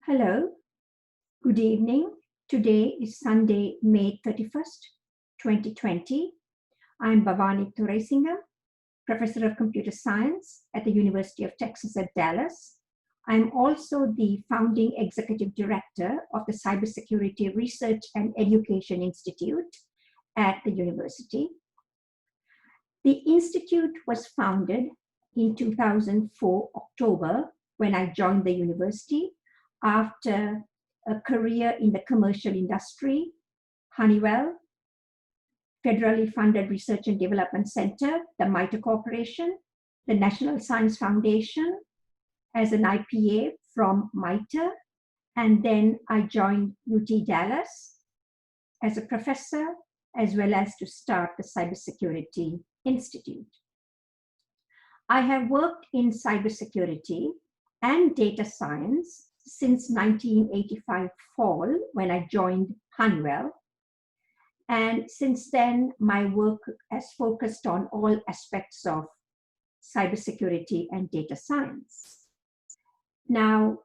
Hello, good evening. Today is Sunday, May 31st, 2020. I'm Bhavani Thuraisingam, Professor of Computer Science at the University of Texas at Dallas. I'm also the founding Executive Director of the Cybersecurity Research and Education Institute at the university. The institute was founded in 2004, October, when I joined the university after a career in the commercial industry, Honeywell, federally funded Research and Development Center, the MITRE Corporation, the National Science Foundation as an IPA from MITRE, and then I joined UT Dallas as a professor, as well as to start the Cybersecurity Institute. I have worked in cybersecurity and data science since 1985 fall, when I joined Honeywell. And since then, my work has focused on all aspects of cybersecurity and data science. Now,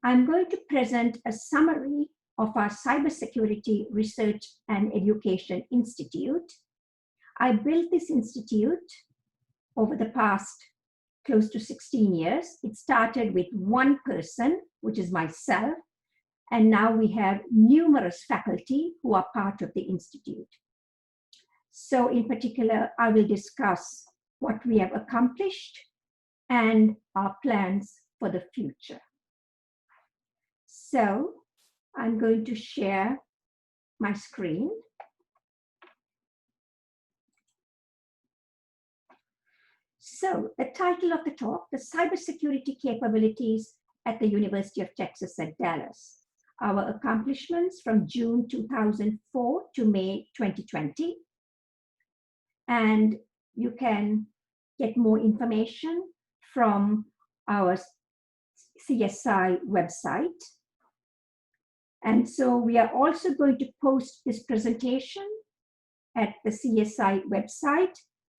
I'm going to present a summary of our Cybersecurity Research and Education Institute. I built this institute over the past close to 16 years. It started with one person, which is myself, and now we have numerous faculty who are part of the institute. So in particular, I will discuss what we have accomplished and our plans for the future. So I'm going to share my screen. So the title of the talk, the Cybersecurity Capabilities at the University of Texas at Dallas. Our accomplishments from June 2004 to May 2020. And you can get more information from our CSI website. And so we are also going to post this presentation at the CSI website,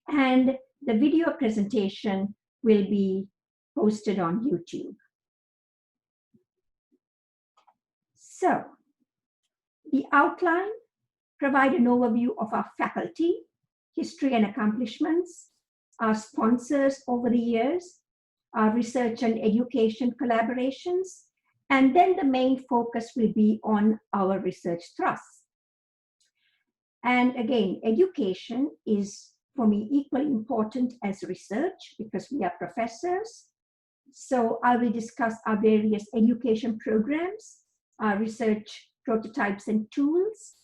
and the video presentation will be posted on YouTube. So, the outline provide an overview of our faculty, history and accomplishments, our sponsors over the years, our research and education collaborations, and then the main focus will be on our research thrusts. And again, education is for me equally important as research because we are professors. So I will discuss our various education programs, our research prototypes and tools,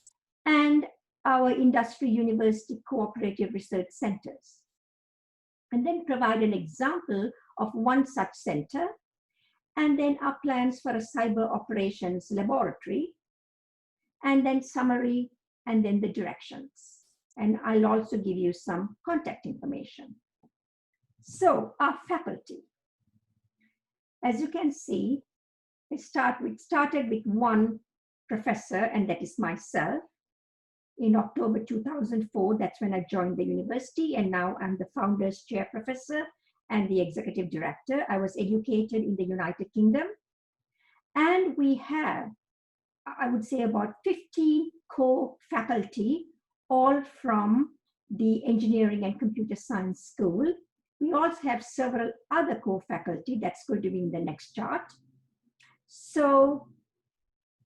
and our industry university cooperative research centers. And then provide an example of one such center, and then our plans for a cyber operations laboratory, and then summary, and then the directions. And I'll also give you some contact information. So our faculty. As you can see, we started with one professor, and that is myself. In October 2004, that's when I joined the university, and now I'm the founder's chair professor and the executive director. I was educated in the United Kingdom. And we have, I would say, about 50 co-faculty, all from the engineering and computer science school. We also have several other co-faculty that's going to be in the next chart. So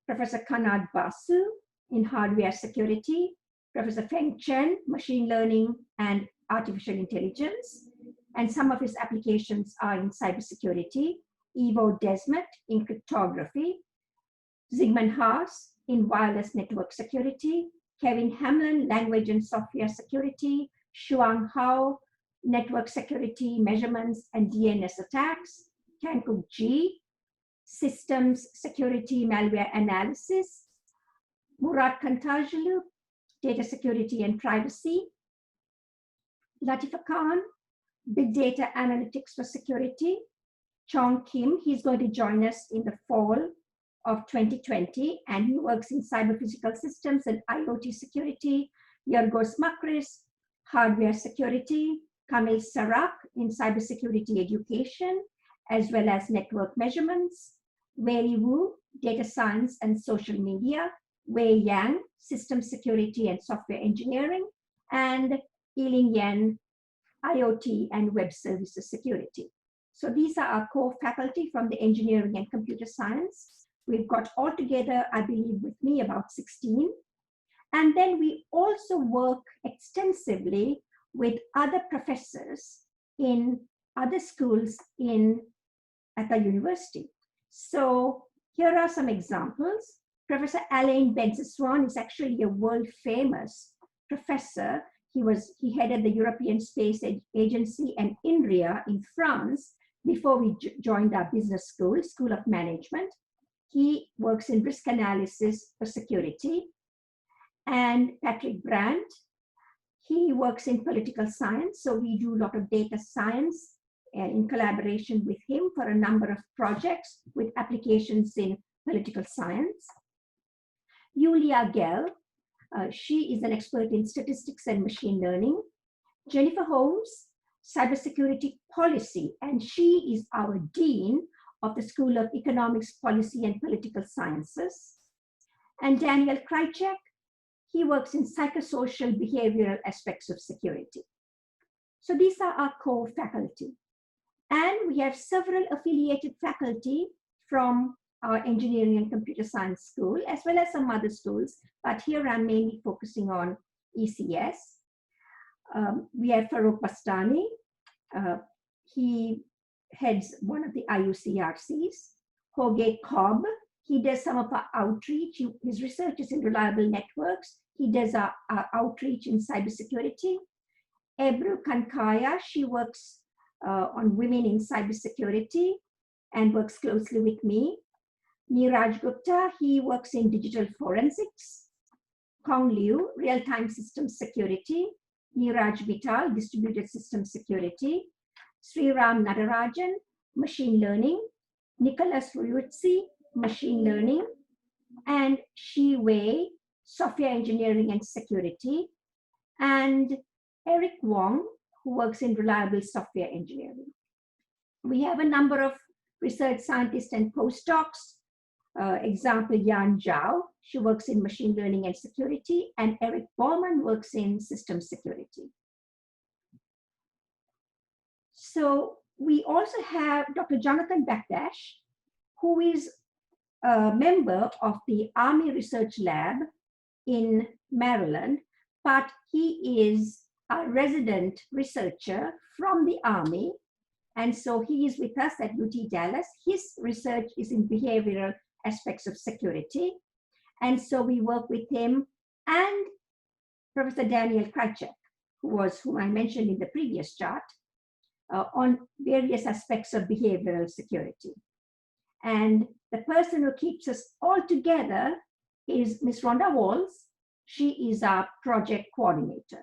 Professor Kanad Basu in hardware security, Professor Feng Chen, machine learning and artificial intelligence, and some of his applications are in cybersecurity, Ivo Desmet in cryptography, Zygmunt Haas in wireless network security, Kevin Hamlin, language and software security, Shuang Hao, network security, measurements and DNS attacks, Tankuk Ji, systems security, malware analysis, Murat Kantajulu, data security and privacy, Latifa Khan, big data analytics for security, Chong Kim, he's going to join us in the fall of 2020, and he works in cyber physical systems and IoT security, Yorgos Makris, hardware security, Kamil Sarac in cybersecurity education, as well as network measurements, Wei Wu, data science and social media, Wei Yang, system security and software engineering, and Yiling Yan, IoT and web services security. So these are our core faculty from the engineering and computer science. We've got altogether, I believe, with me about 16. And then we also work extensively with other professors in other schools at the university. So here are some examples. Professor Alain Benzeswan is actually a world famous professor. He headed the European Space Agency and INRIA in France before we joined our business school, School of Management. He works in risk analysis for security. And Patrick Brandt, he works in political science. So we do a lot of data science in collaboration with him for a number of projects with applications in political science. Yulia Gell, she is an expert in statistics and machine learning. Jennifer Holmes, cybersecurity policy, and she is our dean of the School of Economics, Policy, and Political Sciences. And Daniel Krychek, he works in psychosocial behavioral aspects of security. So these are our core faculty. And we have several affiliated faculty from our engineering and computer science school, as well as some other schools, but here I'm mainly focusing on ECS. We have Farouk Bastani. He heads one of the IUCRCs. Jorge Cobb, he does some of our outreach. His research is in reliable networks. He does our outreach in cybersecurity. Ebru Kankaya, she works on women in cybersecurity and works closely with me. Neeraj Gupta, he works in digital forensics. Kong Liu, real-time systems security. Neeraj Vital, distributed systems security. Sriram Natarajan, machine learning. Nicholas Ruyutsi, machine learning. And Shi Wei, software engineering and security. And Eric Wong, who works in reliable software engineering. We have a number of research scientists and postdocs. Example, Yan Zhao, she works in machine learning and security, and Eric Baumann works in systems security. So we also have Dr. Jonathan Bakdash, who is a member of the Army Research Lab in Maryland, but he is a resident researcher from the Army. And so he is with us at UT Dallas. His research is in behavioral aspects of security. And so we work with him and Professor Daniel Krychek, whom I mentioned in the previous chart, on various aspects of behavioral security. And the person who keeps us all together is Ms. Rhonda Walls. She is our project coordinator.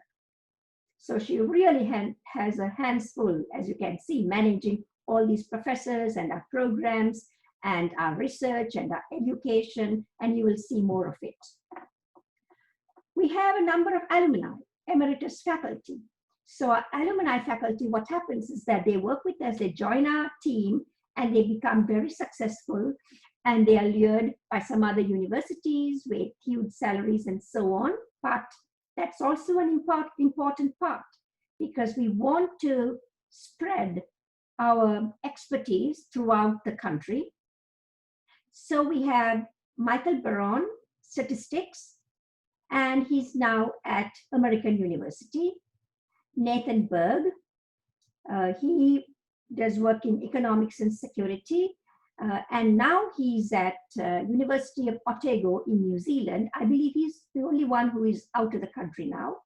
So she really has her hands full, as you can see, managing all these professors and our programs and our research and our education, and you will see more of it. We have a number of alumni, emeritus faculty. So our alumni faculty, what happens is that they work with us, they join our team, and they become very successful, and they are lured by some other universities with huge salaries and so on. But that's also an important part, because we want to spread our expertise throughout the country. So we have Michael Baron, statistics, and he's now at American University. Nathan Berg, he does work in economics and security, and now he's at University of Otago in New Zealand. I believe he's the only one who is out of the country now.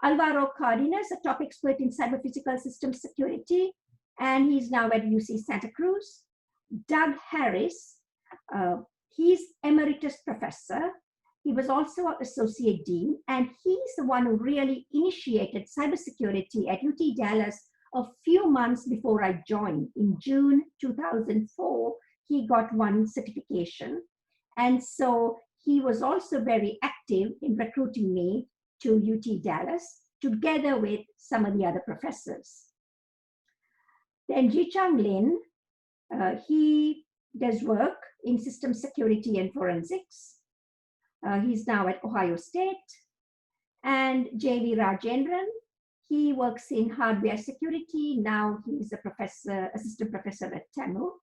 Alvaro Cardenas, a top expert in cyber-physical systems security, and he's now at UC Santa Cruz. Doug Harris, he's emeritus professor. He was also associate dean, and he's the one who really initiated cybersecurity at UT Dallas a few months before I joined. In June 2004, he got one certification. And so he was also very active in recruiting me to UT Dallas, together with some of the other professors. Then Ji-Chang Lin, he does work in system security and forensics. He's now at Ohio State. And J.V. Rajendran, he works in hardware security. Now he's a professor, assistant professor at Tamil.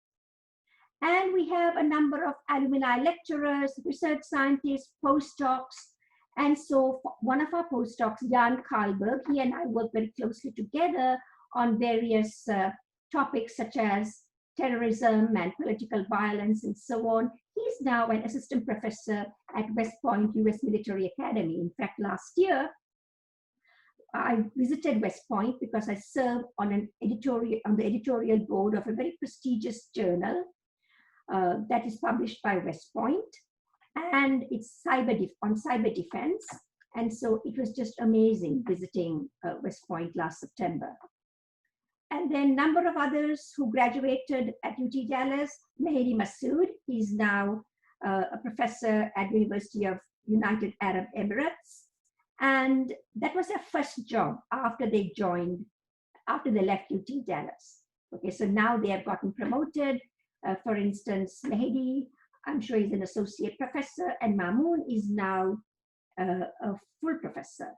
And we have a number of alumni lecturers, research scientists, postdocs. And so one of our postdocs, Jan Karlberg, he and I work very closely together on various topics such as terrorism and political violence and so on. He's now an assistant professor at West Point U.S. Military Academy. In fact, last year, I visited West Point because I serve on the editorial board of a very prestigious journal that is published by West Point, and it's on cyber defense. And so it was just amazing visiting West Point last September. And then a number of others who graduated at UT Dallas. Mehdi Massoud, he's now a professor at the University of United Arab Emirates. And that was their first job after they left UT Dallas. Okay, so now they have gotten promoted. For instance, Mehdi, I'm sure he's an associate professor, and Mamoun is now a full professor.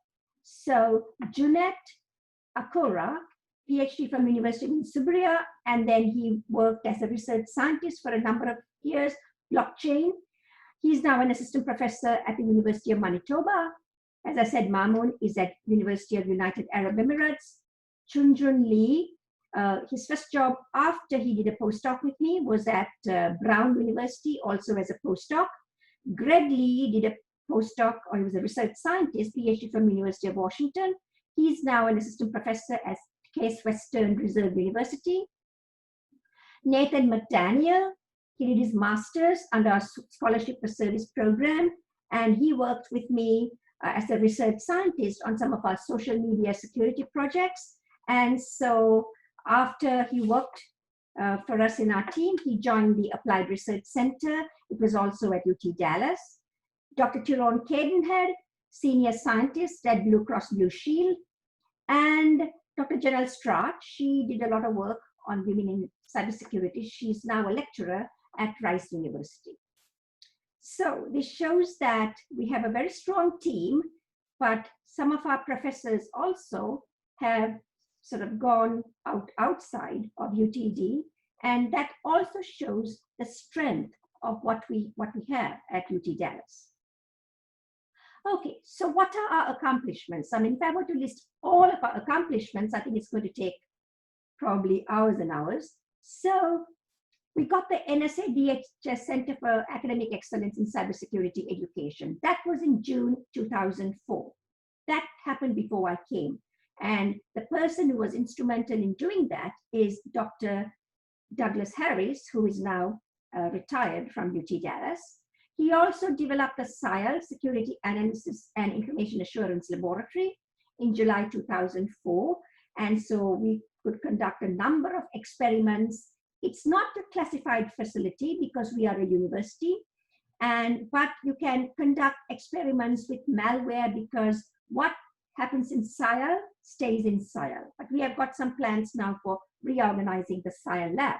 So Junet Akora, PhD from University of Subria, and then he worked as a research scientist for a number of years, blockchain. He's now an assistant professor at the University of Manitoba. As I said, Mamoun is at University of United Arab Emirates. Chunjun Lee, his first job after he did a postdoc with me was at Brown University, also as a postdoc. Greg Lee did a postdoc, or he was a research scientist, PhD from University of Washington. He's now an assistant professor at Case Western Reserve University. Nathan McDaniel, he did his master's under our Scholarship for Service program, and he worked with me as a research scientist on some of our social media security projects. And so after he worked for us in our team, he joined the Applied Research Center. It was also at UT Dallas. Dr. Tyrone Cadenhead, senior scientist at Blue Cross Blue Shield. And Dr. Janelle Straat, she did a lot of work on women in cybersecurity. She's now a lecturer at Rice University. So this shows that we have a very strong team, but some of our professors also have sort of gone outside of UTD, and that also shows the strength of what we have at UT Dallas. Okay, so what are our accomplishments? I mean, if I were to list all of our accomplishments, I think it's going to take probably hours and hours. So we got the NSA DHS Center for Academic Excellence in Cybersecurity Education. That was in June 2004. That happened before I came. And the person who was instrumental in doing that is Dr. Douglas Harris, who is now retired from UT Dallas. He also developed a SIAL, Security Analysis and Information Assurance Laboratory, in July 2004. And so we could conduct a number of experiments. It's not a classified facility because we are a university, but you can conduct experiments with malware because what happens in SIAL stays in SIAL. But we have got some plans now for reorganizing the SIAL lab.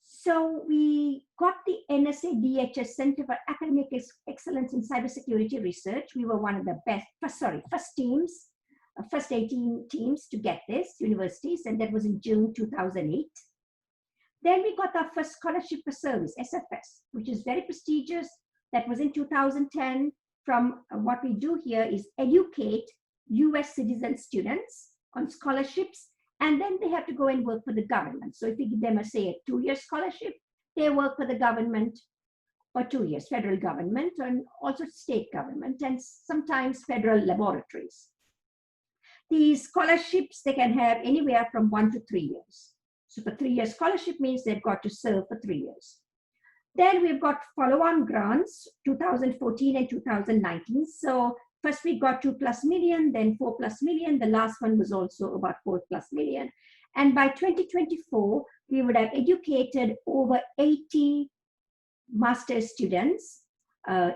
So we got the NSA DHS Center for Academic Excellence in Cybersecurity Research. We were one of the first 18 teams to get this, universities, and that was in June 2008. Then we got our first Scholarship for Service, SFS, which is very prestigious. That was in 2010. From what we do here is educate US citizen students on scholarships, and then they have to go and work for the government. So if we give them say a 2-year scholarship, they work for the government for 2 years, federal government and also state government and sometimes federal laboratories. These scholarships, they can have anywhere from 1 to 3 years. So for 3-year scholarship means they've got to serve for 3 years. Then we've got follow-on grants, 2014 and 2019. So first we got 2+ million, then 4+ million. The last one was also about 4+ million. And by 2024, we would have educated over 80 master's students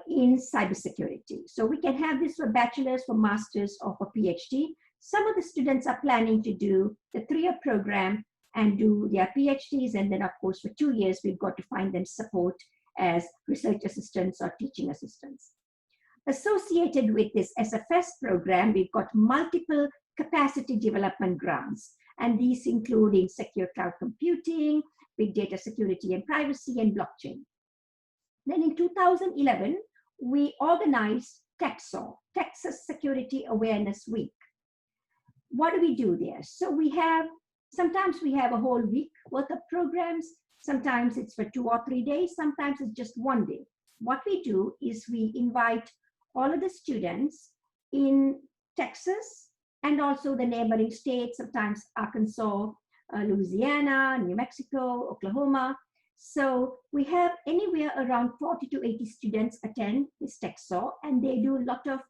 in cybersecurity. So we can have this for bachelor's, for master's, or for PhD. Some of the students are planning to do the 3-year program and do their PhDs. And then, of course, for 2 years, we've got to find them support as research assistants or teaching assistants. Associated with this SFS program, we've got multiple capacity development grants, and these include secure cloud computing, big data security and privacy, and blockchain. Then in 2011, we organized TEXAW, Texas Security Awareness Week. What do we do there? So sometimes we have a whole week worth of programs, sometimes it's for 2 or 3 days, sometimes it's just 1 day. What we do is we invite all of the students in Texas and also the neighboring states, sometimes Arkansas, Louisiana, New Mexico, Oklahoma. So we have anywhere around 40 to 80 students attend this TEXAW, and they do a lot of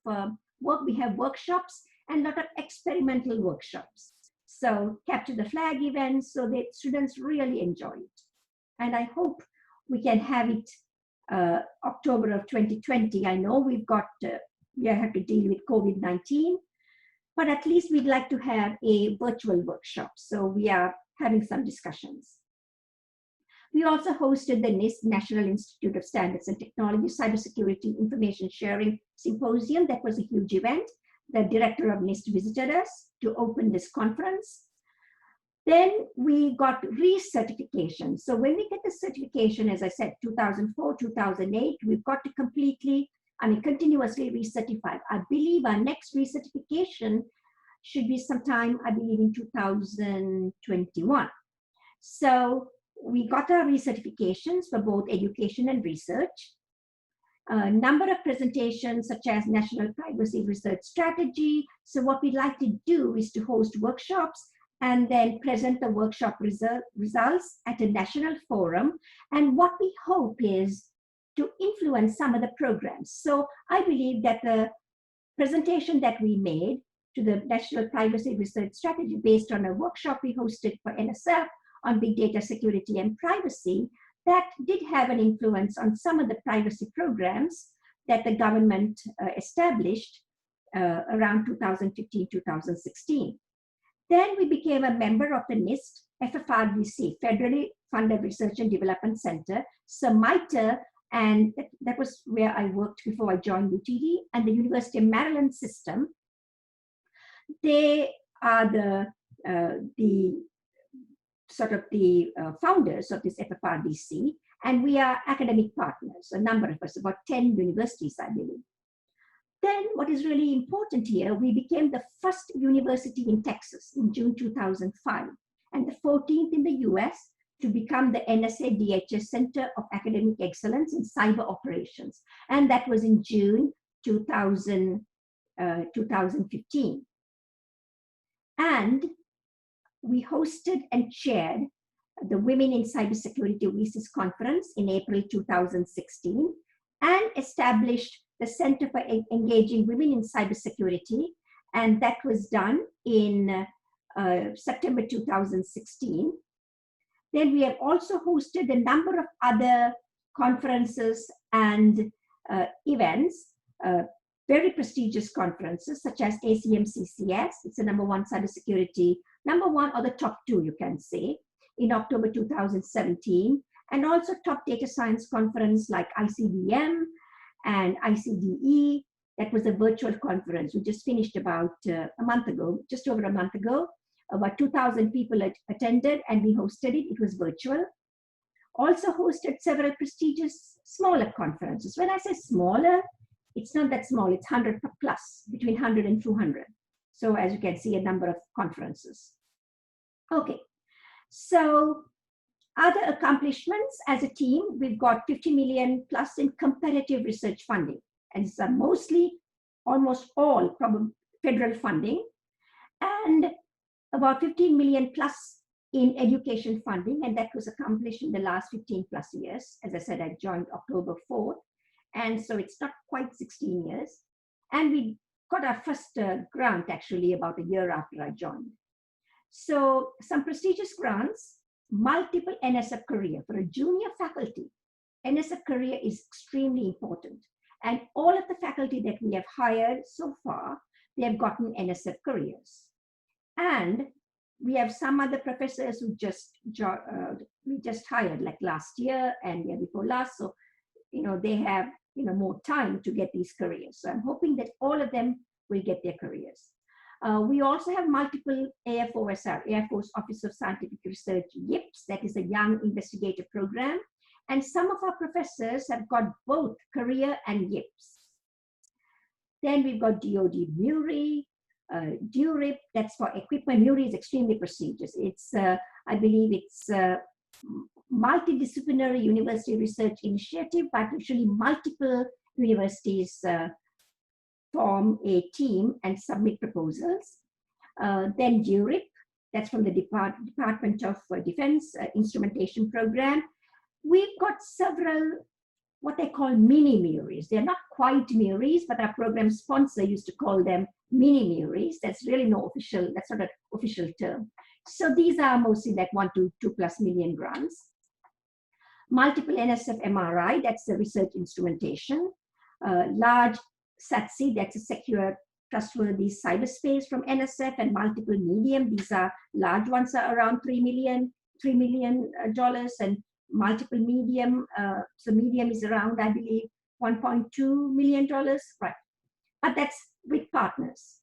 work. We have workshops and a lot of experimental workshops. So capture the flag events, so the students really enjoy it. And I hope we can have it October of 2020. I know we have to deal with COVID-19, but at least we'd like to have a virtual workshop. So we are having some discussions. We also hosted the NIST, National Institute of Standards and Technology, Cybersecurity Information Sharing Symposium. That was a huge event. The director of NIST visited us to open this conference. Then we got recertification. So when we get the certification, as I said, 2004, 2008, we've got to continuously recertify. I believe our next recertification should be sometime, I believe, in 2021. So we got our recertifications for both education and research. A number of presentations such as National Privacy Research Strategy. So what we'd like to do is to host workshops and then present the workshop results at a national forum. And what we hope is to influence some of the programs. So I believe that the presentation that we made to the National Privacy Research Strategy based on a workshop we hosted for NSF on big data security and privacy, that did have an influence on some of the privacy programs that the government established around 2015, 2016. Then we became a member of the NIST FFRDC, Federally Funded Research and Development Center, SMITER, and that was where I worked before I joined UTD, and the University of Maryland system. They are the founders of this FFRDC, and we are academic partners, a number of us, about 10 universities, I believe. Then what is really important here, we became the first university in Texas in June 2005, and the 14th in the US to become the NSA DHS Center of Academic Excellence in Cyber Operations. And that was in June 2015. And we hosted and chaired the Women in Cybersecurity WSIS conference in April 2016 and established the Center for Engaging Women in Cybersecurity. And that was done in September 2016. Then we have also hosted a number of other conferences and events, very prestigious conferences such as ACM-CCS. It's the #1 cybersecurity, #1 or the top 2, you can say, in October 2017, and also top data science conference like ICDM and ICDE. That was a virtual conference. We just finished about a month ago, just over a month ago. About 2,000 people attended, and we hosted it. It was virtual. Also hosted several prestigious smaller conferences. When I say smaller, it's not that small. It's 100 plus, between 100 and 200. So as you can see, a number of conferences. Okay, so other accomplishments as a team, we've got 50 million plus in comparative research funding. And it's mostly, almost all, probably federal funding. And about 15 million plus in education funding, and that was accomplished in the last 15 plus years. As I said, I joined October 4th, and so it's not quite 16 years. And we got our first grant actually about a year after I joined. So some prestigious grants, multiple NSF career. For a junior faculty, NSF career is extremely important. And all of the faculty that we have hired so far, they have gotten NSF careers. And we have some other professors who we just hired like last year and year before last. So, they have, more time to get these careers. So I'm hoping that all of them will get their careers. We also have multiple AFOSR, Air Force Office of Scientific Research, YIPS, that is a Young Investigator Program. And some of our professors have got both career and YIPS. Then we've got DOD MURI, DURIP, that's for equipment. MURI is extremely prestigious. It's, I believe it's a multidisciplinary university research initiative, but usually multiple universities form a team and submit proposals. Then DURIP, that's from the Department of Defense Instrumentation Program. We've got several what they call mini MURIs. They're not quite MURIs, but our program sponsor used to call them mini MURIs. That's really that's not an official term. So these are mostly like 1 to 2+ million grants. Multiple NSF MRI, that's the research instrumentation. Large SATSI, that's a secure, trustworthy cyberspace from NSF, and multiple medium. These are large ones, are around $3 million, and multiple medium. So medium is around, I believe, $1.2 million, right? But that's with partners.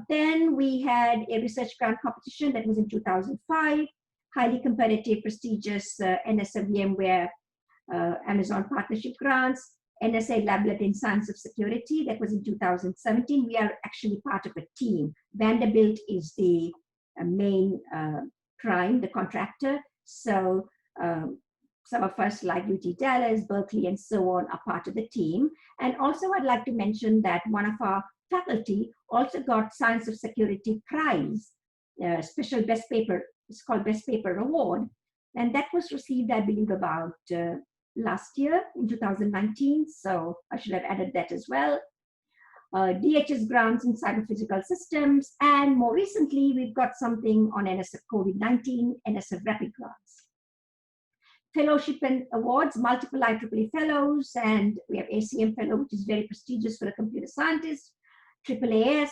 Then we had a research grant competition that was in 2005, highly competitive, prestigious NSF VMware Amazon partnership grants, NSA Lablet in Science of Security, that was in 2017. We are actually part of a team. Vanderbilt is the main prime, the contractor. So some of us like UT Dallas, Berkeley, and so on are part of the team. And also I'd like to mention that one of our faculty also got Science of Security Prize, special best paper, it's called Best Paper Award. And that was received, I believe, about last year in 2019. So I should have added that as well. DHS grants in cyber-physical systems. And more recently, we've got something on NSF COVID-19, NSF Rapid Grants. Fellowship and awards, multiple IEEE fellows, and we have ACM fellow, which is very prestigious for a computer scientist. AAAS,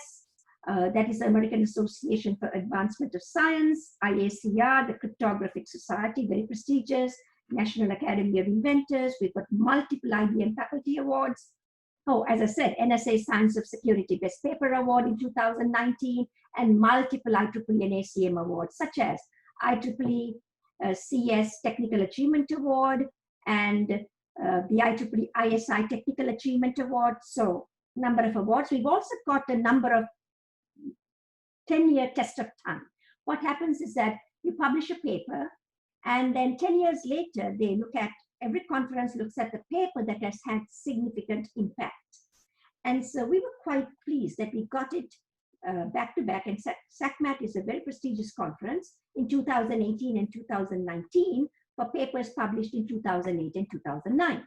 that is the American Association for Advancement of Science. IACR, the Cryptographic Society, very prestigious. National Academy of Inventors. We've got multiple IBM faculty awards. Oh, as I said, NSA Science of Security Best Paper Award in 2019, and multiple IEEE and ACM awards, such as IEEE CS Technical Achievement Award and the IEEE ISI Technical Achievement Award. So, number of awards. We've also got a number of 10-year test of time. What happens is that you publish a paper, and then 10 years later, they look at, every conference looks at the paper that has had significant impact. And so we were quite pleased that we got it back to back, and SACMAT is a very prestigious conference in 2018 and 2019 for papers published in 2008 and 2009.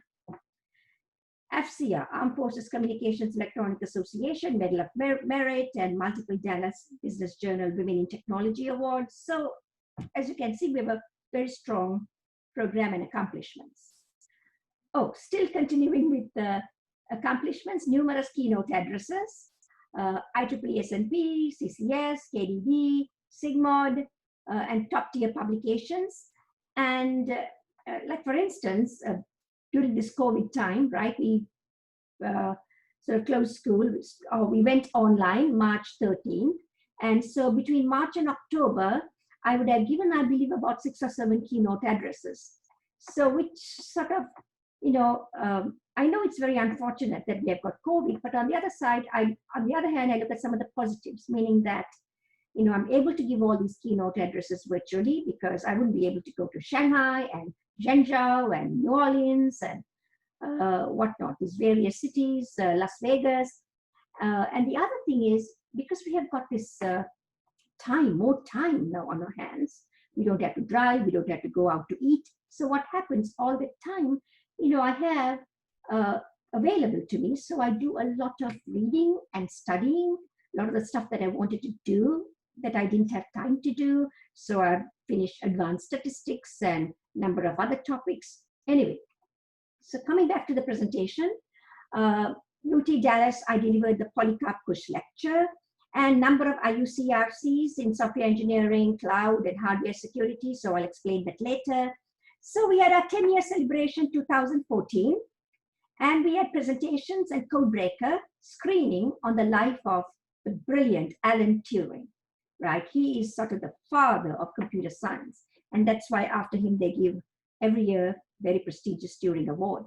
AFCEA, Armed Forces Communications Electronic Association, Medal of Merit, and multiple Dallas Business Journal Women in Technology Awards. So as you can see, we have a very strong program and accomplishments. Oh, still continuing with the accomplishments, numerous keynote addresses, IEEE S&P, CCS, KDD, SIGMOD, and top tier publications. And like for instance, during this COVID time, right, we sort of closed school, we went online March 13th. And so between March and October, I would have given, I believe, about 6 or 7 keynote addresses. So which sort of, I know it's very unfortunate that we have got COVID, but on the other side, on the other hand, I look at some of the positives, meaning that, I'm able to give all these keynote addresses virtually because I wouldn't be able to go to Shanghai and Zhengzhou and New Orleans and whatnot, these various cities, Las Vegas. And the other thing is, because we have got this more time now on our hands, we don't have to drive, we don't have to go out to eat. So what happens all the time, I have available to me. So I do a lot of reading and studying, a lot of the stuff that I wanted to do that I didn't have time to do. So I finished advanced statistics and a number of other topics. Anyway, so coming back to the presentation, UT Dallas, I delivered the Polycarp Kush lecture, and number of IUCRCs in software engineering, cloud, and hardware security. So I'll explain that later. So we had our 10-year celebration 2014, and we had presentations and codebreaker screening on the life of the brilliant Alan Turing, right? He is sort of the father of computer science. And that's why after him, they give every year very prestigious Turing Award.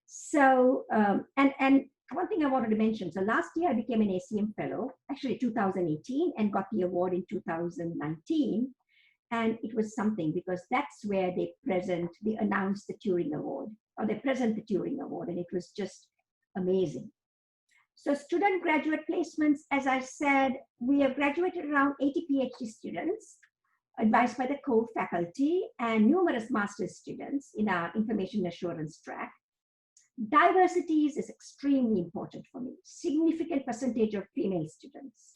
So, and one thing I wanted to mention, so last year I became an ACM fellow, actually 2018, and got the award in 2019. And it was something because that's where they announced the Turing Award, or they present the Turing Award, and it was just amazing. So student graduate placements, as I said, we have graduated around 80 PhD students, advised by the core faculty, and numerous master's students in our information assurance track. Diversity is extremely important for me. Significant percentage of female students,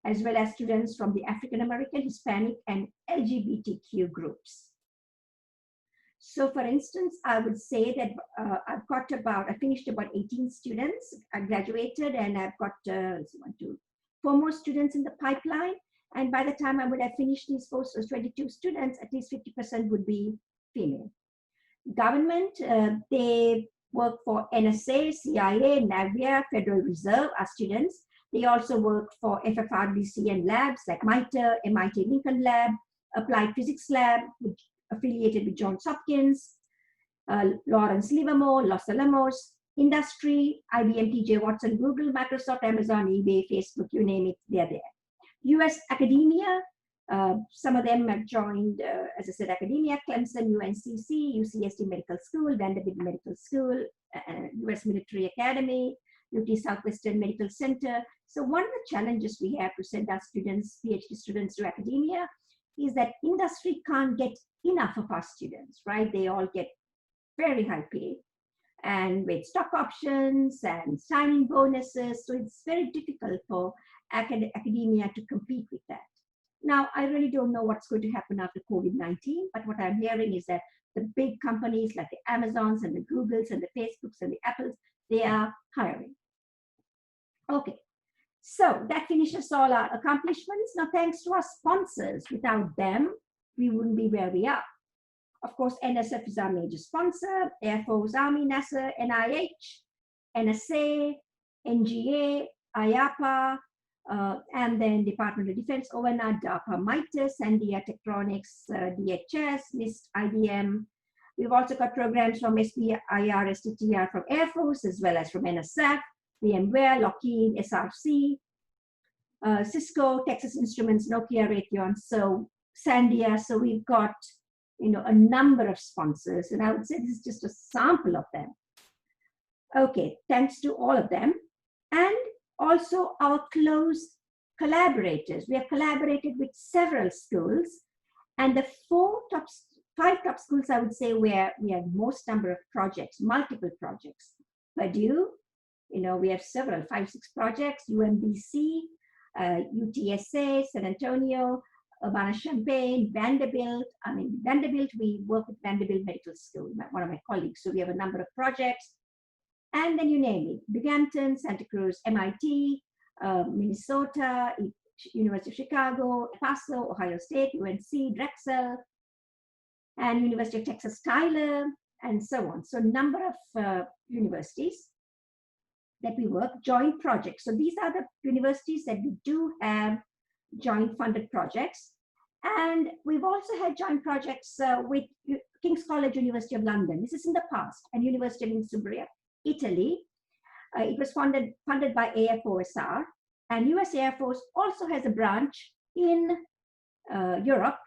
as well as students from the African American, Hispanic, and LGBTQ groups. So for instance, I would say that I finished about 18 students. I graduated, and I've got 4 more students in the pipeline. And by the time I would have finished these 22 students, at least 50% would be female. Government, they work for NSA, CIA, NAVIA, Federal Reserve, our students. They also work for FFRDC and labs like MITRE, MIT Lincoln Lab, Applied Physics Lab, which affiliated with Johns Hopkins, Lawrence Livermore, Los Alamos. Industry, IBM, TJ Watson, Google, Microsoft, Amazon, eBay, Facebook, you name it, they're there. US academia, some of them have joined, as I said, academia, Clemson, UNCC, UCSD Medical School, Vanderbilt Medical School, US Military Academy, UT Southwestern Medical Center. So one of the challenges we have to send our students, PhD students to academia, is that industry can't get enough of our students, right? They all get very high pay and with stock options and signing bonuses. So it's very difficult for academia to compete with that. Now, I really don't know what's going to happen after COVID-19, but what I'm hearing is that the big companies like the Amazons and the Googles and the Facebooks and the Apples, they are hiring. Okay, so that finishes all our accomplishments. Now, thanks to our sponsors, without them, we wouldn't be where we are. Of course, NSF is our major sponsor, Air Force, Army, NASA, NIH, NSA, NGA, IAPA, and then Department of Defense, ONR, DARPA, MITRE, Sandia Tektronix, DHS, NIST, IBM. We've also got programs from SBIR, STTR from Air Force, as well as from NSF, VMware, Lockheed, SRC, Cisco, Texas Instruments, Nokia, Raytheon, so Sandia. So we've got, a number of sponsors, and I would say this is just a sample of them. Okay, thanks to all of them. And also our close collaborators. We have collaborated with several schools, and the 5 top schools, I would say, where we have most number of projects, multiple projects. Purdue, we have several, 5, 6 projects, UMBC, UTSA, San Antonio, Urbana-Champaign, Vanderbilt. Vanderbilt, we work with Vanderbilt Medical School, one of my colleagues. So we have a number of projects. And then you name it, Binghamton, Santa Cruz, MIT, Minnesota, University of Chicago, El Paso, Ohio State, UNC, Drexel, and University of Texas, Tyler, and so on. So a number of universities that we work, joint projects. So these are the universities that we do have joint funded projects. And we've also had joint projects with King's College, University of London. This is in the past, and University of Insubria, Italy. It was funded by AFOSR, and US Air Force also has a branch in Europe.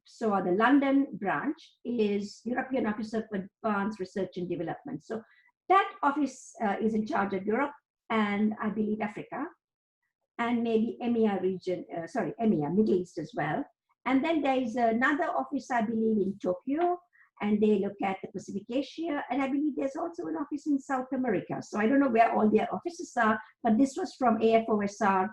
So the London branch is European Office of Advanced Research and Development. So that office is in charge of Europe and I believe Africa, and maybe EMEA region, EMEA, Middle East as well. And then there is another office, I believe, in Tokyo, and they look at the Pacific Asia, and I believe there's also an office in South America. So I don't know where all their offices are, but this was from AFOSR,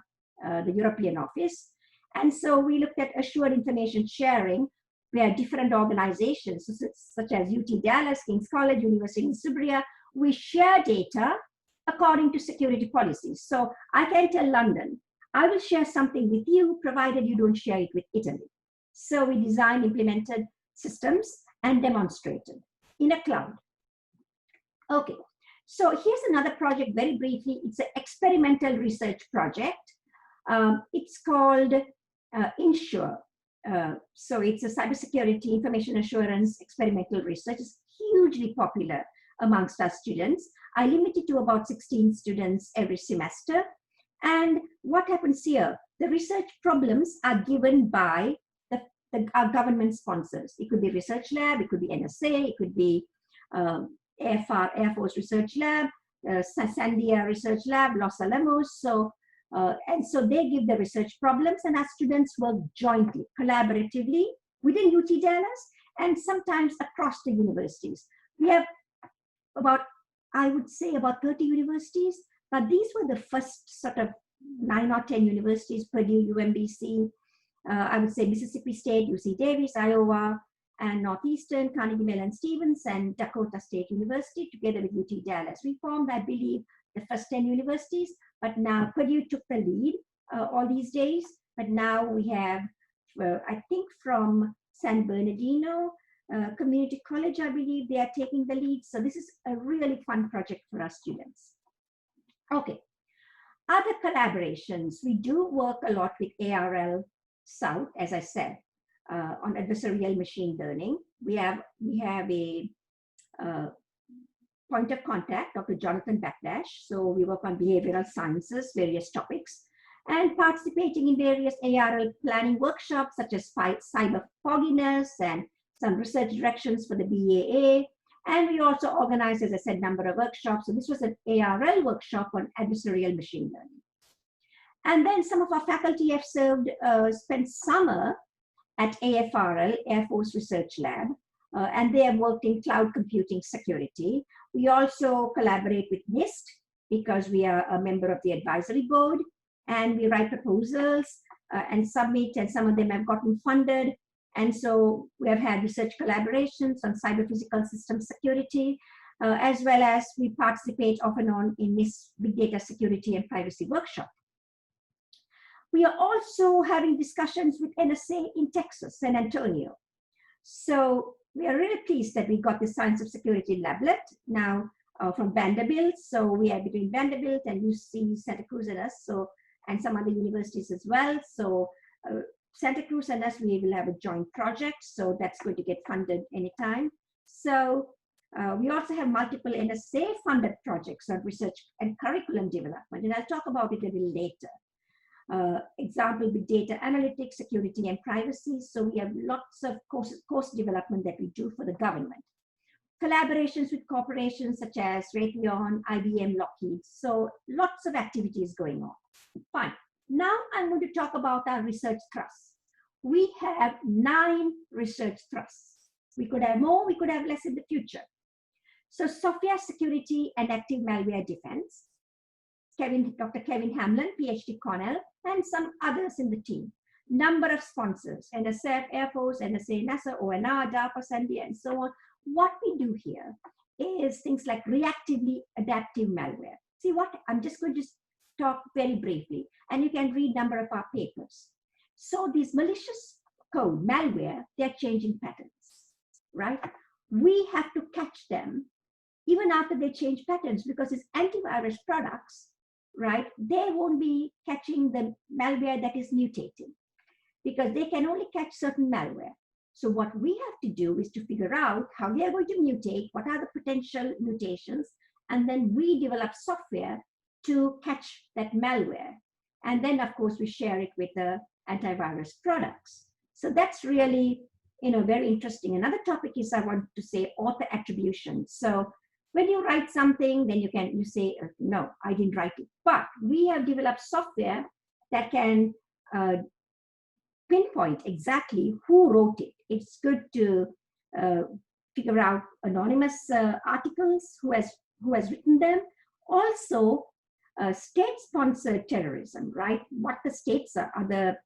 the European office. And so we looked at assured information sharing, where different organizations, such as UT Dallas, King's College, University of Insubria, we share data according to security policies. So I can tell London, I will share something with you, provided you don't share it with Italy. So we designed, implemented systems and demonstrated in a cloud. Okay, so here's another project very briefly. It's an experimental research project. It's called Insure. So it's a cybersecurity information assurance experimental research. It's hugely popular amongst our students. I limit it to about 16 students every semester. And what happens here? The research problems are given by our government sponsors. It could be Research Lab, it could be NSA, it could be Air Force Research Lab, Sandia Research Lab, Los Alamos. And so they give the research problems, and our students work jointly, collaboratively within UT Dallas and sometimes across the universities. We have about, I would say, about 30 universities, but these were the first sort of 9 or 10 universities: Purdue, UMBC, I would say Mississippi State, UC Davis, Iowa, and Northeastern, Carnegie Mellon Stevens, and Dakota State University, together with UT Dallas. We formed, I believe, the first 10 universities, but now Purdue took the lead all these days. But now we have, I think from San Bernardino Community College, I believe they are taking the lead. So this is a really fun project for our students. Okay, other collaborations. We do work a lot with ARL South, as I said, on adversarial machine learning. We have a point of contact, Dr. Jonathan Backlash. So we work on behavioral sciences, various topics, and participating in various ARL planning workshops, such as cyber fogginess and some research directions for the BAA. And we also organize, as I said, a number of workshops. So this was an ARL workshop on adversarial machine learning. And then some of our faculty have spent summer at AFRL, Air Force Research Lab, and they have worked in cloud computing security. We also collaborate with NIST because we are a member of the advisory board, and we write proposals and submit, and some of them have gotten funded. And so we have had research collaborations on cyber physical system security, as well as we participate off and on in this big data security and privacy workshop. We are also having discussions with NSA in Texas, San Antonio. So we are really pleased that we got the Science of Security Lablet now from Vanderbilt. So we are between Vanderbilt and UC Santa Cruz and us, and some other universities as well. So Santa Cruz and us, we will have a joint project. So that's going to get funded anytime. So we also have multiple NSA funded projects on research and curriculum development. And I'll talk about it a little later. Example, big data analytics, security, and privacy. So we have lots of course development that we do for the government. Collaborations with corporations such as Raytheon, IBM, Lockheed. So lots of activities going on. Fine. Now I'm going to talk about our research thrusts. We have 9 research thrusts. We could have more, we could have less in the future. So software security and active malware defense. Dr. Kevin Hamlin, PhD Cornell, and some others in the team. Number of sponsors, NSF, Air Force, NSA, NASA, ONR, DARPA, Sandia, and so on. What we do here is things like reactively adaptive malware. See what, I'm just going to talk very briefly, and you can read a number of our papers. So these malicious code, malware, they're changing patterns, right? We have to catch them even after they change patterns, because it's antivirus products, right? They won't be catching the malware that is mutating, because they can only catch certain malware. So what we have to do is to figure out how they are going to mutate, what are the potential mutations, and then we develop software to catch that malware. And then, of course, we share it with the antivirus products. So that's really, very interesting. Another topic is, I want to say, author attribution. So when you write something, then you say, no, I didn't write it. But we have developed software that can pinpoint exactly who wrote it. It's good to figure out anonymous articles, who has written them. Also, state-sponsored terrorism, right? What the states are the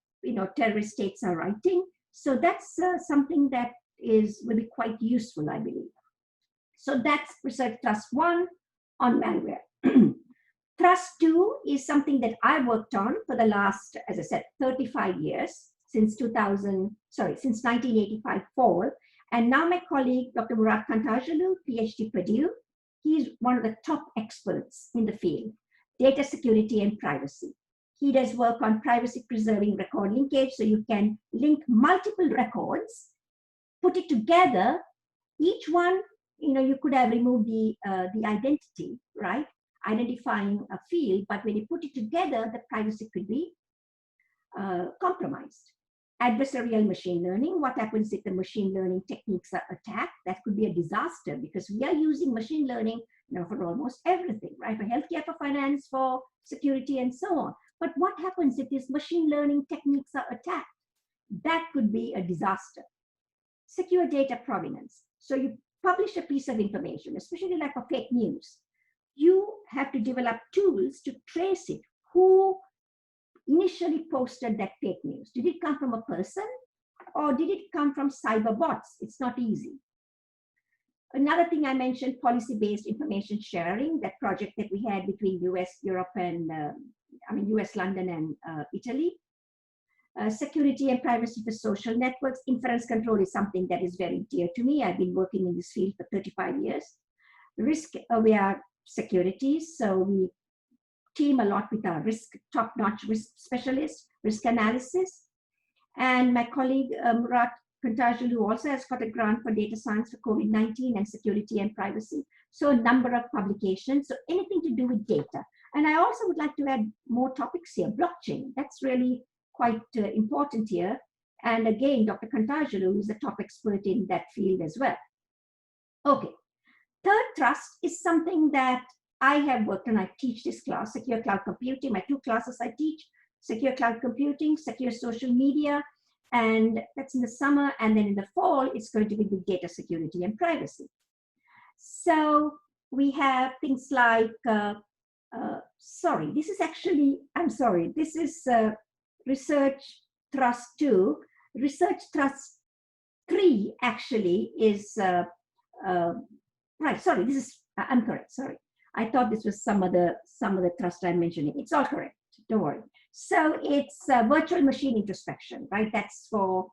terrorist states are writing. So that's something that will be quite useful, I believe. So that's research thrust 1 on malware. Trust 2 is something that I worked on for the last, as I said, 35 years, since 1985 fall. And now my colleague, Dr. Murat Kantajalu, PhD Purdue, he's one of the top experts in the field, data security and privacy. He does work on privacy preserving record linkage, so you can link multiple records, put it together, each one, you could have removed the identity, right? Identifying a field, but when you put it together, the privacy could be compromised. Adversarial machine learning, what happens if the machine learning techniques are attacked? That could be a disaster, because we are using machine learning for almost everything, right? For healthcare, for finance, for security, and so on. But what happens if these machine learning techniques are attacked? That could be a disaster. Secure data provenance. So you publish a piece of information, especially like a fake news. You have to develop tools to trace it. Who initially posted that fake news? Did it come from a person, or did it come from cyber bots? It's not easy. Another thing I mentioned, policy-based information sharing, that project that we had between US, Europe, and US, London, and Italy. Security and privacy for social networks. Inference control is something that is very dear to me. I've been working in this field for 35 years. Risk-aware security. So we team a lot with our top-notch risk specialists, risk analysis. And my colleague, Murat Kantajalu, also has got a grant for data science for COVID-19 and security and privacy. So a number of publications, so anything to do with data. And I also would like to add more topics here. Blockchain, that's really quite important here. And again, Dr. Kantajalu is a top expert in that field as well. Okay, third trust is something that I have worked on. I teach this class, Secure Cloud Computing. My two classes I teach, Secure Cloud Computing, Secure Social Media, and that's in the summer. And then in the fall, it's going to be Big Data Security and Privacy. So we have things like, this is Research Trust 2. Research Trust 3 actually is, I'm correct, sorry. I thought this was some of the trust I'm mentioning. It's all correct, don't worry. So it's virtual machine introspection, right? That's for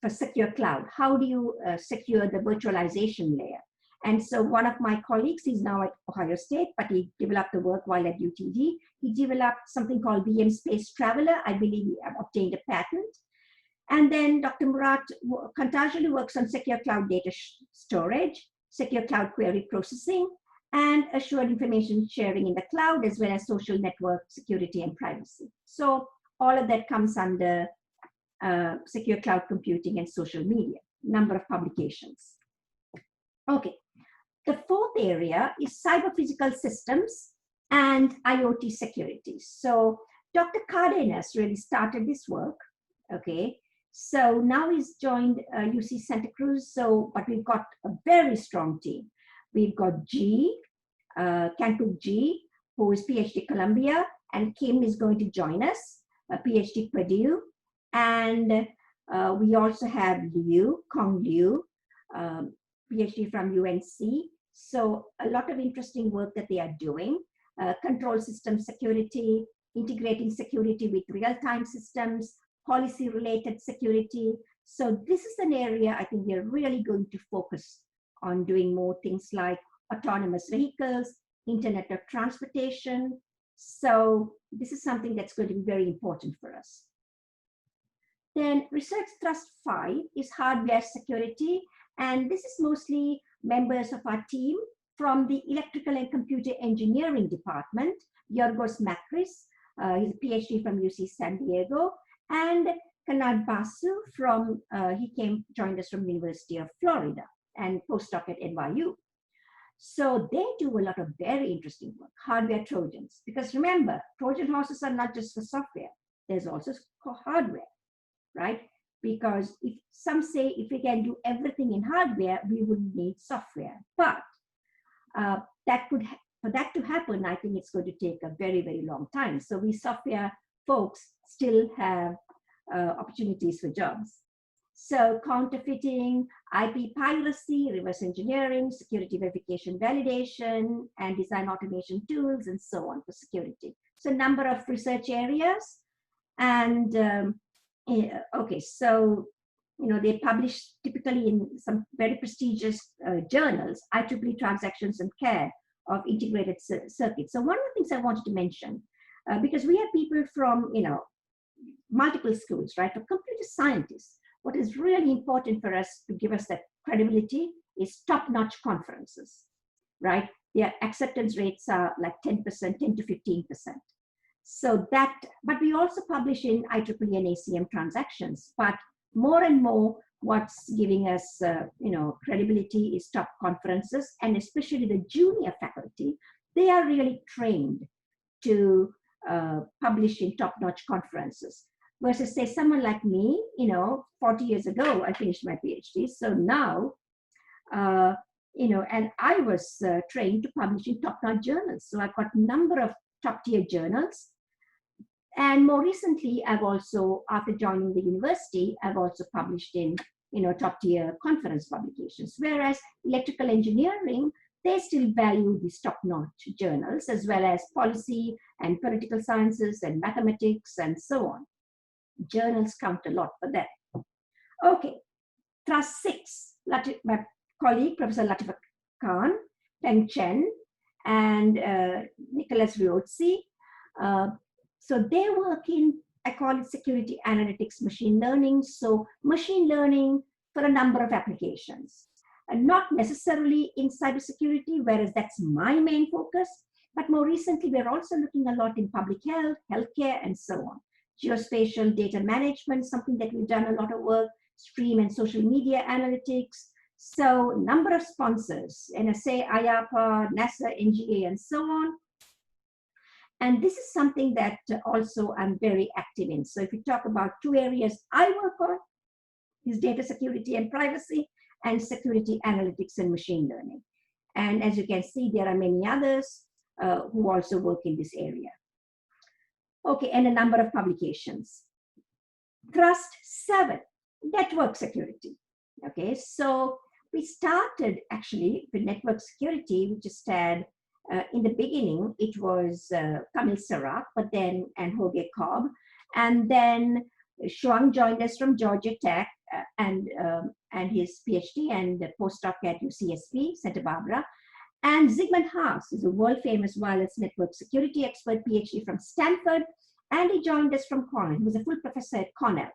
secure cloud. How do you secure the virtualization layer? And so one of my colleagues, he's now at Ohio State, but he developed the work while at UTD. He developed something called VM Space Traveler. I believe he obtained a patent. And then Dr. Murat Kantajalu works on secure cloud data storage, secure cloud query processing, and assured information sharing in the cloud, as well as social network security and privacy. So all of that comes under secure cloud computing and social media, number of publications. Okay, the fourth area is cyber physical systems and IoT security. So Dr. Cardenas really started this work, okay? So now he's joined UC Santa Cruz, but we've got a very strong team. We've got Kantuk G, who is PhD Columbia, and Kim is going to join us, a PhD Purdue. And we also have Kong Liu, PhD from UNC. So a lot of interesting work that they are doing. Control system security, integrating security with real-time systems, policy-related security. So this is an area I think we're really going to focus on doing more things like autonomous vehicles, Internet of Transportation. So this is something that's going to be very important for us. Then Research Trust 5 is hardware security. And this is mostly members of our team from the Electrical and Computer Engineering Department, Yorgos Makris, he's a PhD from UC San Diego, and Kanad Basu from, joined us from University of Florida and postdoc at NYU. So they do a lot of very interesting work, hardware Trojans, because remember, Trojan horses are not just for software, there's also for hardware, right? Because if some say if we can do everything in hardware, we wouldn't need software. But for that to happen, I think it's going to take a very, very long time. So we software folks still have opportunities for jobs. So counterfeiting, IP piracy, reverse engineering, security verification validation, and design automation tools, and so on for security. So a number of research areas. And okay, so they publish typically in some very prestigious journals, IEEE Transactions and Care of Integrated Circuits. So one of the things I wanted to mention, because we have people from multiple schools, right, for computer scientists, what is really important for us to give us that credibility is top-notch conferences, right? Their acceptance rates are like 10%, 10 to 15%. So that, but we also publish in IEEE and ACM transactions, but more and more what's giving us, credibility is top conferences, and especially the junior faculty, they are really trained to publish in top-notch conferences. Versus say someone like me, 40 years ago, I finished my PhD. So now, and I was trained to publish in top-notch journals. So I've got a number of top-tier journals. And more recently, I've also, after joining the university, I've also published in, top-tier conference publications. Whereas electrical engineering, they still value these top-notch journals, as well as policy and political sciences and mathematics and so on. Journals count a lot for that. Okay, Trust 6, my colleague, Professor Latifa Khan, Peng Chen, and Nicholas Riozzi. So they work in, I call it security analytics, machine learning. So machine learning for a number of applications. And not necessarily in cybersecurity, whereas that's my main focus. But more recently, we're also looking a lot in public health, healthcare, and so on. Geospatial data management, something that we've done a lot of work, stream and social media analytics. So number of sponsors, NSA, IAPA, NASA, NGA, and so on. And this is something that also I'm very active in. So if we talk about two areas I work on, is data security and privacy, and security analytics and machine learning. And as you can see, there are many others who also work in this area. Okay, and a number of publications. Trust 7, network security. Okay, so we started actually with network security, which is in the beginning, it was Kamil Sarac, but then, and Jorge Cobb. And then Shuang joined us from Georgia Tech and his PhD and postdoc at UCSB, Santa Barbara. And Zygmunt Haas is a world-famous wireless network security expert, PhD from Stanford, and he joined us from Cornell. He was a full professor at Cornell.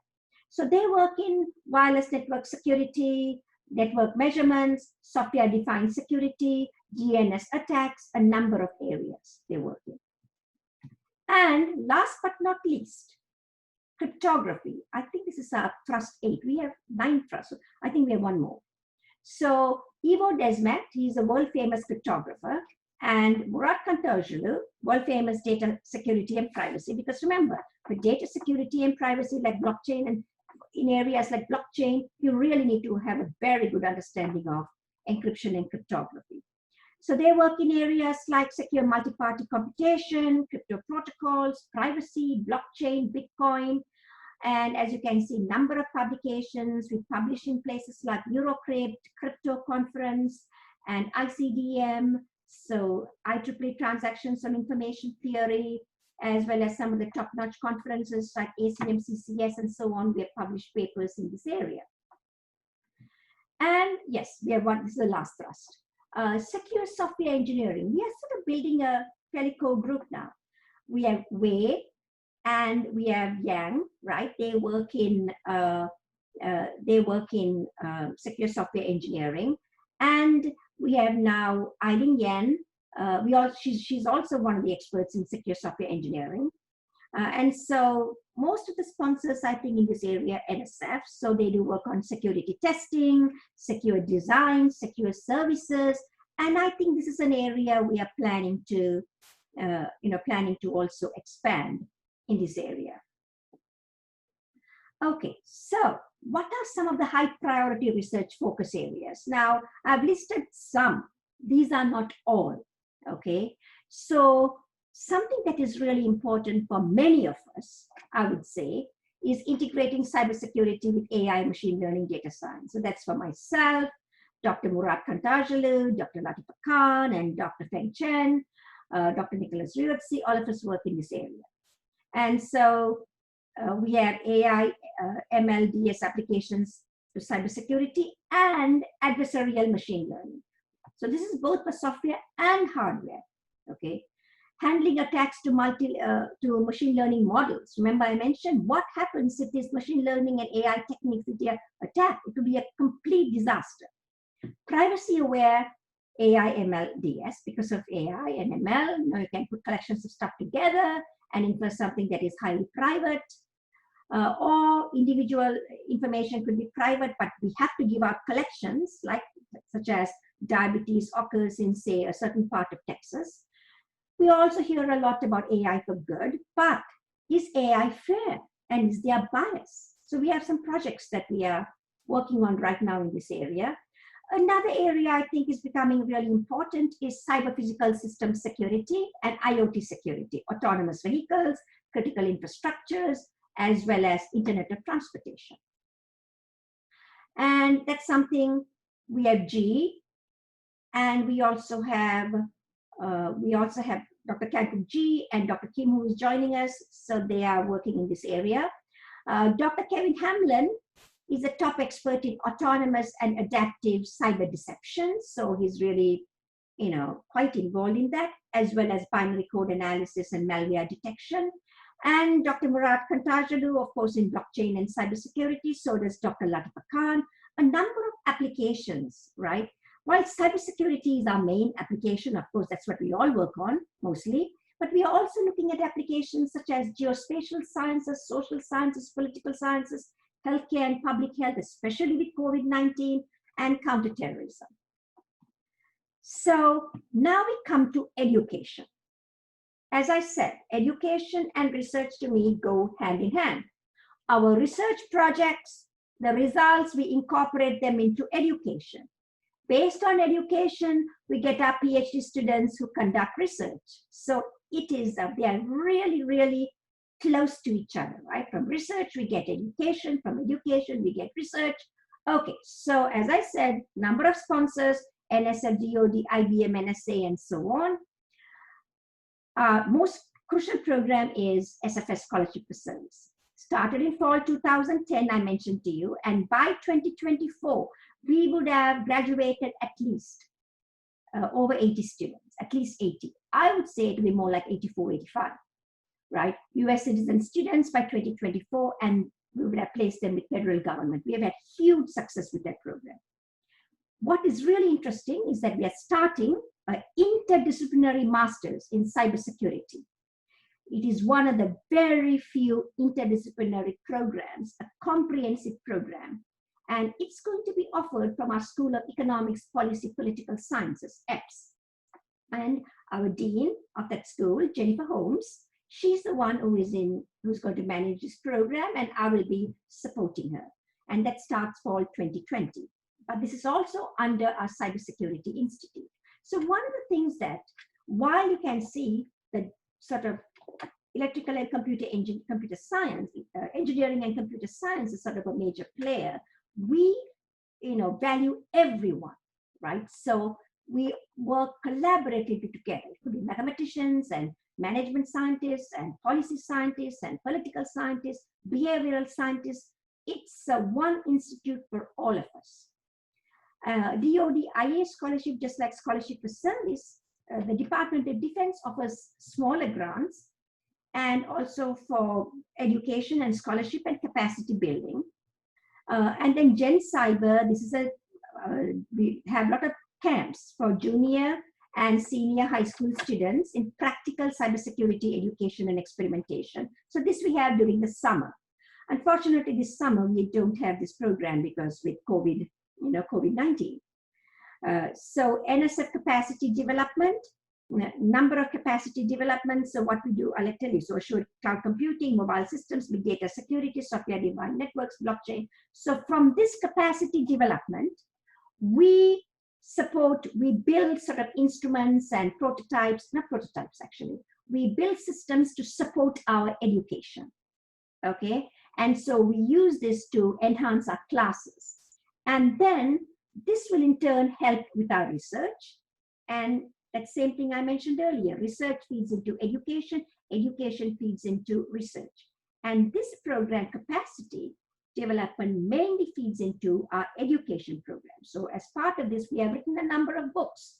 So they work in wireless network security, network measurements, software-defined security, DNS attacks, a number of areas they work in. And last but not least, cryptography. I think this is our Trust 8. We have 9 trusts. I think we have one more. So Ivo Desmet, he's a world-famous cryptographer, and Murat Kantarjulu, world-famous data security and privacy. Because remember, for data security and privacy like blockchain, and in areas like blockchain, you really need to have a very good understanding of encryption and cryptography. So they work in areas like secure multi-party computation, crypto protocols, privacy, blockchain, Bitcoin. And as you can see, number of publications. We publish in places like Eurocrypt, Crypto Conference, and ICDM. So IEEE Transactions on Information Theory, as well as some of the top-notch conferences like ACM, CCS, and so on. We have published papers in this area. And yes, we have one, this is the last thrust. Secure software engineering. We are sort of building a fairly core group now. We have Wei and we have Yang, right? They work in secure software engineering. And we have now Eileen Yan. She's also one of the experts in secure software engineering. And so most of the sponsors, I think, in this area, NSF, so they do work on security testing, secure design, secure services. And I think this is an area we are planning to also expand in this area. Okay, so what are some of the high priority research focus areas? Now, I've listed some. These are not all, okay? So something that is really important for many of us, I would say, is integrating cybersecurity with AI, machine learning, data science. So that's for myself, Dr. Murad Kantajalu, Dr. Latifa Khan, and Dr. Feng Chen, Dr. Nicholas Riotsi, all of us work in this area. And so we have AI, MLDS applications to cybersecurity and adversarial machine learning. So this is both for software and hardware, okay? Handling attacks to machine learning models. Remember I mentioned what happens if these machine learning and AI techniques are attacked? It will be a complete disaster. Privacy aware AI ML DS, because of AI and ML, you can put collections of stuff together and infer something that is highly private, or individual information could be private, but we have to give out collections such as diabetes occurs in, say, a certain part of Texas. We also hear a lot about AI for good, but is AI fair and is there bias? So we have some projects that we are working on right now in this area. Another area I think is becoming really important is cyber physical system security and IoT security, autonomous vehicles, critical infrastructures, as well as Internet of Transportation. And that's something we have G, and we also have Dr. Kaduk G and Dr. Kim, who is joining us. So they are working in this area. Dr. Kevin Hamlin is a top expert in autonomous and adaptive cyber deception. So he's really, quite involved in that, as well as binary code analysis and malware detection. And Dr. Murad Kantajalu, of course, in blockchain and cybersecurity. So does Dr. Latifa Khan. A number of applications, right? While cybersecurity is our main application, of course, that's what we all work on mostly, but we are also looking at applications such as geospatial sciences, social sciences, political sciences, healthcare and public health, especially with COVID-19, and counterterrorism. So now we come to education. As I said, education and research to me go hand in hand. Our research projects, the results, we incorporate them into education. Based on education, we get our PhD students who conduct research. So it is, they are really, really close to each other, right? From research, we get education. From education, we get research. Okay, so as I said, number of sponsors, NSF, DOD, IBM, NSA, and so on. Most crucial program is SFS Scholarship for Service. Started in fall 2010, I mentioned to you, and by 2024, we would have graduated at least over 80 students, at least 80. I would say it would be more like 84, 85, right? US citizen students by 2024, and we would have placed them with federal government. We have had huge success with that program. What is really interesting is that we are starting an interdisciplinary master's in cybersecurity. It is one of the very few interdisciplinary programs, a comprehensive program, and it's going to be offered from our School of Economics, Policy, Political Sciences, EPS. And our dean of that school, Jennifer Holmes, she's the one who's going to manage this program, and I will be supporting her. And that starts fall 2020. But this is also under our Cybersecurity Institute. So one of the things that, while you can see the sort of electrical and computer science, engineering and computer science is sort of a major player, we value everyone, right? So we work collaboratively together. It could be mathematicians and management scientists and policy scientists and political scientists, behavioral scientists. It's one institute for all of us. DOD IA scholarship, just like scholarship for service, the Department of Defense offers smaller grants, and also for education and scholarship and capacity building. And then Gen Cyber, this is we have a lot of camps for junior and senior high school students in practical cybersecurity education and experimentation. So this we have during the summer. Unfortunately, this summer we don't have this program because with COVID-19. So NSF capacity development, number of capacity developments. So what we do, I'll tell you. So assured cloud computing, mobile systems, big data security, software-defined networks, blockchain. So from this capacity development, we build sort of instruments and prototypes, not prototypes actually. We build systems to support our education, okay? And so we use this to enhance our classes. And then this will in turn help with our research. And that same thing I mentioned earlier, research feeds into education, education feeds into research. And this program capacity development mainly feeds into our education program. So as part of this, we have written a number of books.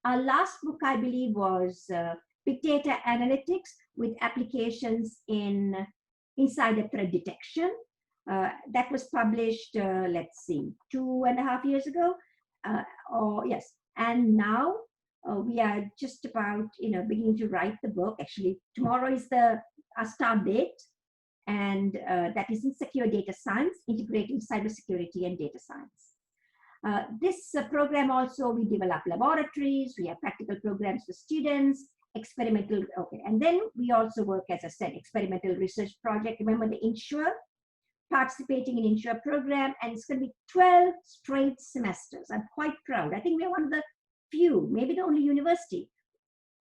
Our last book, I believe, was Big Data Analytics with applications in insider threat detection. That was published, let's see, 2.5 years ago. Yes, and now we are just about, beginning to write the book. Actually, tomorrow is our start date, and that is in secure data science, integrating cybersecurity and data science. This program also, we develop laboratories, we have practical programs for students, experimental, and then we also work, as I said, experimental research project. Remember the Insure, participating in Insure program, and it's going to be 12 straight semesters. I'm quite proud. I think we're one of the few, maybe the only university.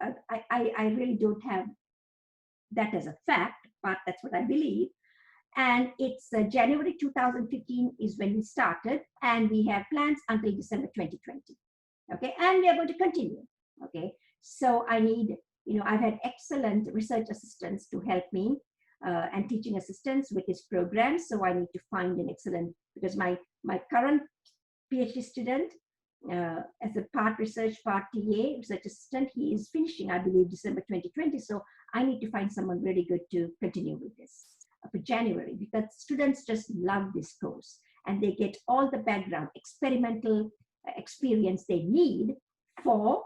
I really don't have that as a fact, but that's what I believe. And it's January 2015 is when we started, and we have plans until December 2020. Okay, and we are going to continue. Okay, so I need, I've had excellent research assistants to help me and teaching assistants with this program. So I need to find an excellent, because my current PhD student, as a part research, part TA, research assistant, he is finishing, I believe, December 2020. So I need to find someone really good to continue with this for January, because students just love this course and they get all the background experimental experience they need for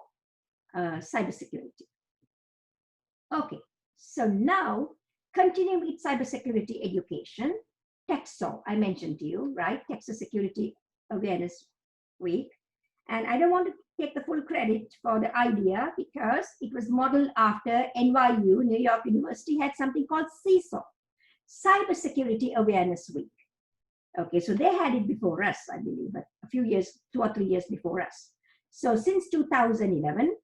cybersecurity. Okay, so now continuing with cybersecurity education, TechSO, I mentioned to you, right? Texas Security Awareness Week. And I don't want to take the full credit for the idea because it was modeled after NYU, New York University, had something called CISO, Cybersecurity Awareness Week. Okay, so they had it before us, I believe, but a few years, 2 or 3 years before us. So since 2011,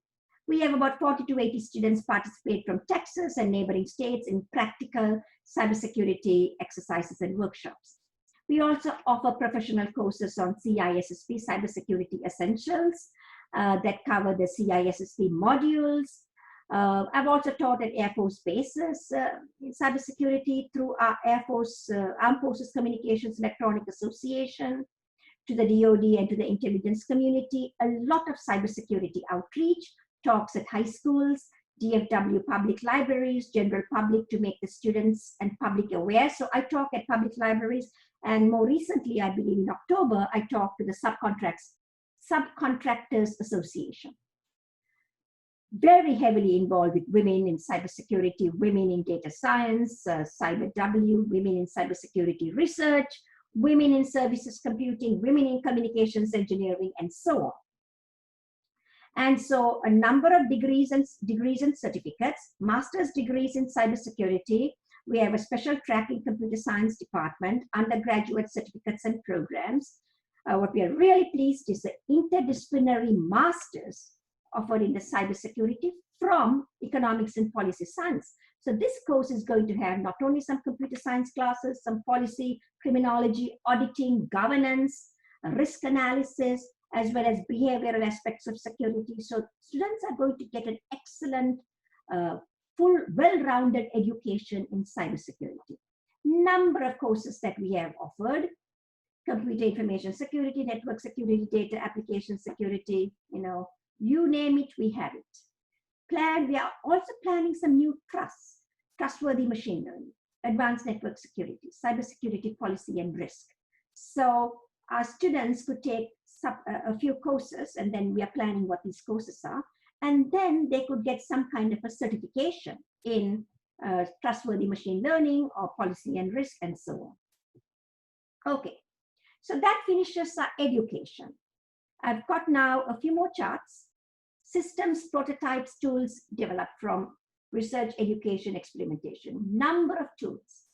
we have about 40 to 80 students participate from Texas and neighboring states in practical cybersecurity exercises and workshops. We also offer professional courses on CISSP, Cybersecurity Essentials, that cover the CISSP modules. I've also taught at Air Force bases in cybersecurity through our Air Force Armed Forces Communications Electronic Association, to the DoD and to the intelligence community. A lot of cybersecurity outreach, talks at high schools, DFW public libraries, general public, to make the students and public aware. So I talk at public libraries, and more recently, I believe in October, I talked to the Subcontractors Association. Very heavily involved with women in cybersecurity, women in data science, CyberW, women in cybersecurity research, women in services computing, women in communications engineering, and so on. And so a number of degrees and certificates, master's degrees in cybersecurity. We have a special track in computer science department, undergraduate certificates and programs. What we are really pleased is the interdisciplinary masters offered in the cybersecurity from economics and policy science. So this course is going to have not only some computer science classes, some policy, criminology, auditing, governance, risk analysis, as well as behavioral aspects of security. So students are going to get an excellent, full, well-rounded education in cybersecurity. Number of courses that we have offered: computer information security, network security, data application security, you name it, we have it. We are also planning some new trusts: trustworthy machine learning, advanced network security, cybersecurity policy and risk. So our students could take a few courses, and then we are planning what these courses are, and then they could get some kind of a certification in trustworthy machine learning or policy and risk and so on. Okay, so that finishes our education. I've got now a few more charts. Systems, prototypes, tools developed from research, education, experimentation. Number of tools.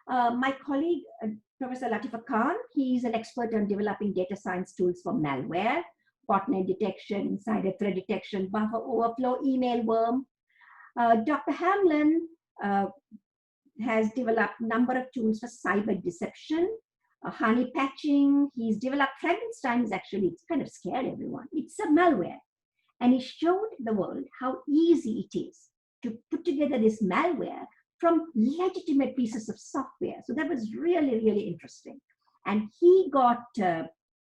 My colleague, Professor Latifa Khan, he's an expert on developing data science tools for malware, botnet detection, insider threat detection, buffer overflow, email worm. Dr. Hamlin has developed a number of tools for cyber deception, honey patching. He's developed Frankenstein is actually, it's kind of scared everyone. It's a malware. And he showed the world how easy it is to put together this malware from legitimate pieces of software. So that was really, really interesting. And he got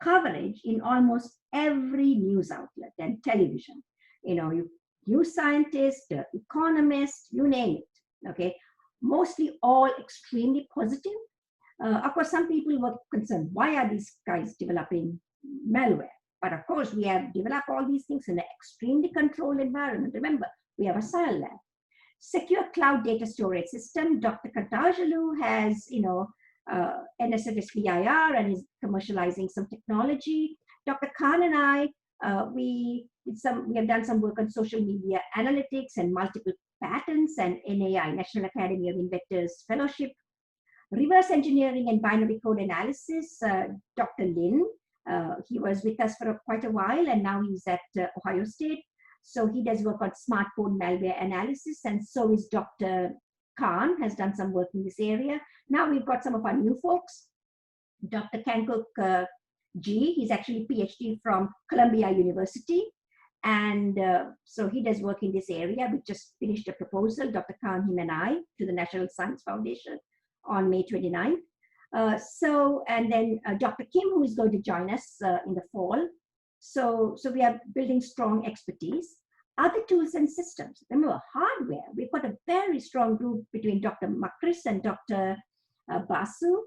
coverage in almost every news outlet and television. You know, news scientist, economist, you name it. Okay, mostly all extremely positive. Of course, some people were concerned, why are these guys developing malware? But of course, we have developed all these things in an extremely controlled environment. Remember, we have a SIAL lab. Secure cloud data storage system. Dr. Kantajalu has, NSFS VIR and is commercializing some technology. Dr. Khan and I, we have done some work on social media analytics and multiple patents and NAI, National Academy of Inventors Fellowship. Reverse engineering and binary code analysis, Dr. Lin, he was with us for quite a while and now he's at Ohio State. So he does work on smartphone malware analysis, and so is Dr. Khan, has done some work in this area. Now we've got some of our new folks. Dr. Kankuk G, he's actually PhD from Columbia University. And so he does work in this area. We just finished a proposal, Dr. Khan, him and I, to the National Science Foundation on May 29th. And then Dr. Kim, who is going to join us in the fall. So we are building strong expertise. Other tools and systems. Remember, hardware. We've got a very strong group between Dr. Makris and Dr. Basu.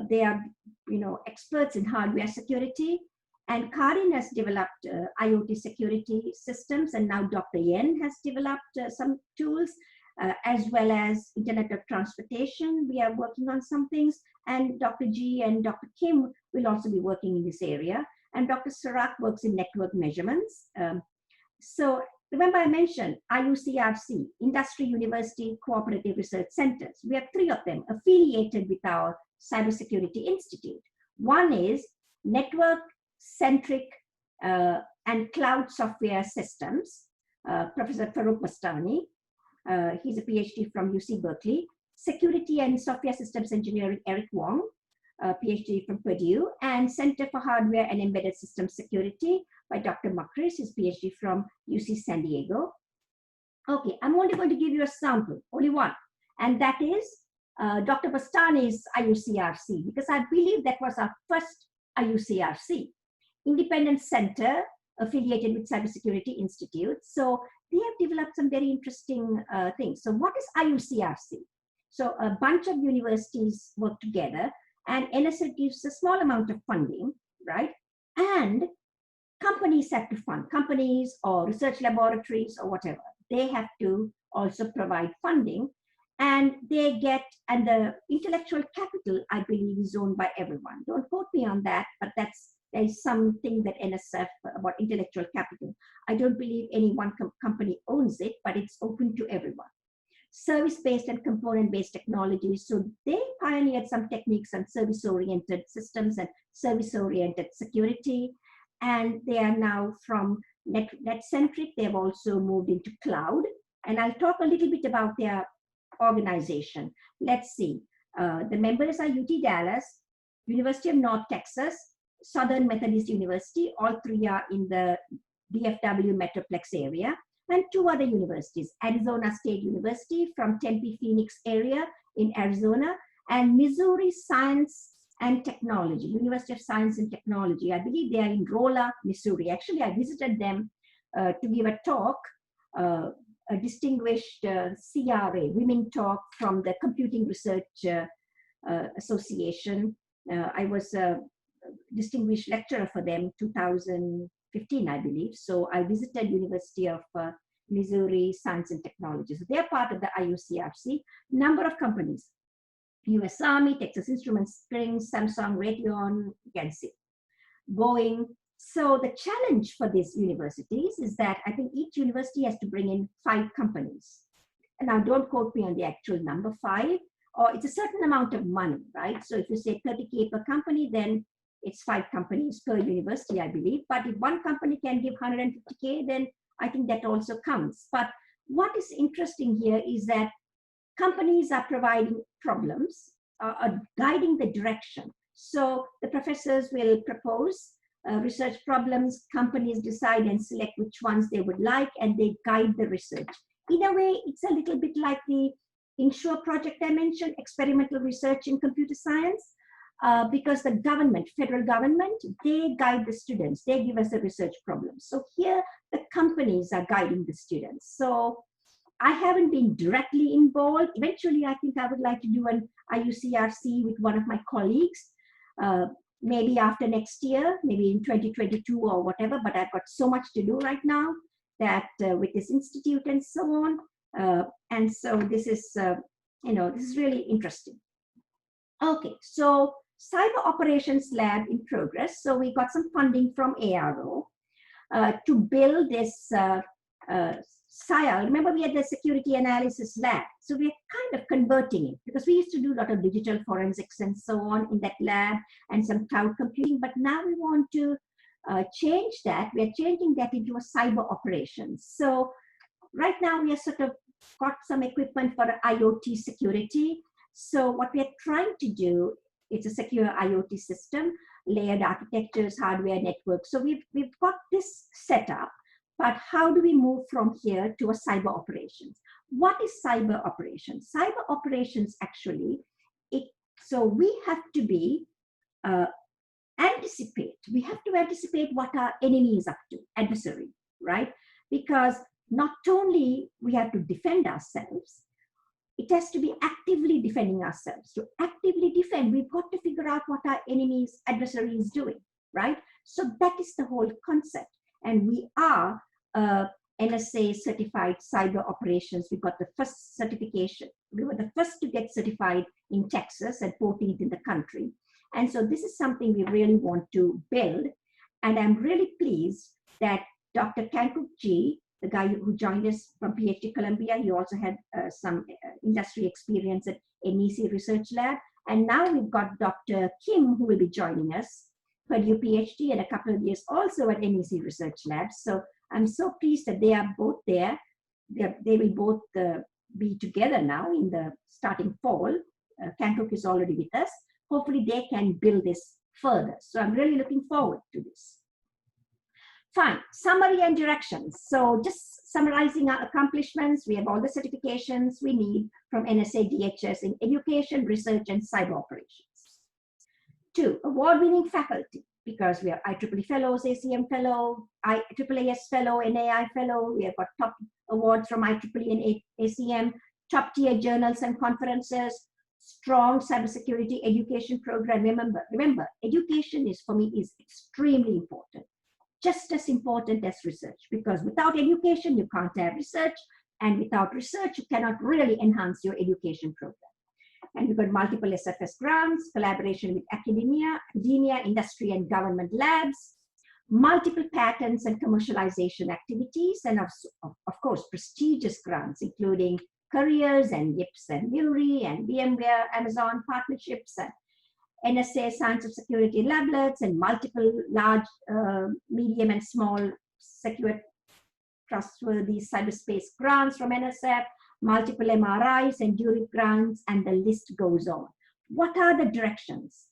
They are, experts in hardware security. And Karin has developed IoT security systems, and now Dr. Yen has developed some tools, as well as Internet of Transportation. We are working on some things, and Dr. G and Dr. Kim will also be working in this area. And Dr. Sarac works in network measurements. So remember I mentioned IUCRC, Industry University Cooperative Research Centers. We have 3 of them affiliated with our Cybersecurity Institute. One is Network-Centric and Cloud Software Systems, Professor Farooq Bastani. He's a PhD from UC Berkeley. Security and Software Systems Engineering, Eric Wong, PhD from Purdue, and Center for Hardware and Embedded Systems Security by Dr. Makris, his PhD from UC San Diego. Okay, I'm only going to give you a sample, only one, and that is Dr. Bastani's IUCRC, because I believe that was our first IUCRC, independent center affiliated with Cybersecurity Institute. So they have developed some very interesting things. So what is IUCRC? So a bunch of universities work together, and NSF gives a small amount of funding, right? And companies have to fund, companies or research laboratories or whatever. They have to also provide funding, and they get, and the intellectual capital, I believe, is owned by everyone. Don't quote me on that, but there's something that NSF about intellectual capital. I don't believe any one company owns it, but it's open to everyone. Service-based and component-based technologies. So they pioneered some techniques on service-oriented systems and service-oriented security. And they are now from net-centric. They've also moved into cloud. And I'll talk a little bit about their organization. Let's see. The members are UT Dallas, University of North Texas, Southern Methodist University. All 3 are in the DFW Metroplex area. And 2 other universities, Arizona State University from Tempe, Phoenix area in Arizona, and Missouri Science and Technology, University of Science and Technology. I believe they are in Rolla, Missouri. Actually, I visited them to give a talk, a distinguished CRA, women talk from the Computing Research Association. I was a distinguished lecturer for them 2015, I believe. So I visited University of Missouri Science and Technology. So they're part of the IUCRC. Number of companies: US Army, Texas Instruments, Springs, Samsung, Raytheon, you can see, Boeing. So the challenge for these universities is that I think each university has to bring in 5 companies. And now don't quote me on the actual number 5, or it's a certain amount of money, right? So if you say 30K per company, then it's 5 companies per university, I believe. But if one company can give 150K, then I think that also counts. But what is interesting here is that companies are providing problems, are guiding the direction. So the professors will propose research problems, companies decide and select which ones they would like, and they guide the research. In a way, it's a little bit like the INSURE project I mentioned, experimental research in computer science, because the government, federal government, they guide the students, they give us the research problems. So here, the companies are guiding the students. So I haven't been directly involved. Eventually, I think I would like to do an IUCRC with one of my colleagues, maybe after next year, maybe in 2022 or whatever, but I've got so much to do right now that with this institute and so on. And so this is, this is really interesting. Okay, so Cyber Operations Lab in progress. So we got some funding from ARO to build this SIAL. Remember, we had the security analysis lab. So we're kind of converting it because we used to do a lot of digital forensics and so on in that lab and some cloud computing. But now we want to change that. We're changing that into a cyber operations. So right now we are sort of got some equipment for IoT security. So what we are trying to do, it's a secure IoT system, layered architectures, hardware, network. So we've got this set up. But how do we move from here to a cyber operations? What is cyber operations? Cyber operations actually, so we have to be, we have to anticipate what our enemy is up to, adversary, right? Because not only we have to defend ourselves, it has to be actively defending ourselves. To actively defend, we've got to figure out what our enemy's adversary is doing, right? So that is the whole concept. And we are NSA certified cyber operations. We got the first certification. We were the first to get certified in Texas and 14th in the country. And so this is something we really want to build. And I'm really pleased that Dr. Kankuk Ji, the guy who joined us from PhD Columbia, he also had some industry experience at NEC Research Lab. And now we've got Dr. Kim, who will be joining us, Purdue PhD, and a couple of years also at NEC Research Lab. So I'm so pleased that they are both there. They will both be together now in the starting fall. Kankuk is already with us. Hopefully they can build this further. So I'm really looking forward to this. Fine, summary and directions. So just summarizing our accomplishments, we have all the certifications we need from NSA DHS in education, research, and cyber operations. 2, award-winning faculty, because we are IEEE fellows, ACM fellow, IAAS fellow, NAI fellow. We have got top awards from IEEE and ACM, top-tier journals and conferences, strong cybersecurity education program. Remember, education is, for me, is extremely important. Just as important as research, because without education, you can't have research, and without research, you cannot really enhance your education program. And we've got multiple SFS grants, collaboration with academia, industry, and government labs, multiple patents and commercialization activities, and of course, prestigious grants, including careers and YIPS and Milry and VMware, Amazon partnerships, and NSA Science of Security lablets, and multiple large, medium, and small secure, trustworthy cyberspace grants from NSF, multiple MRIs and Durip grants, and the list goes on. What are the directions?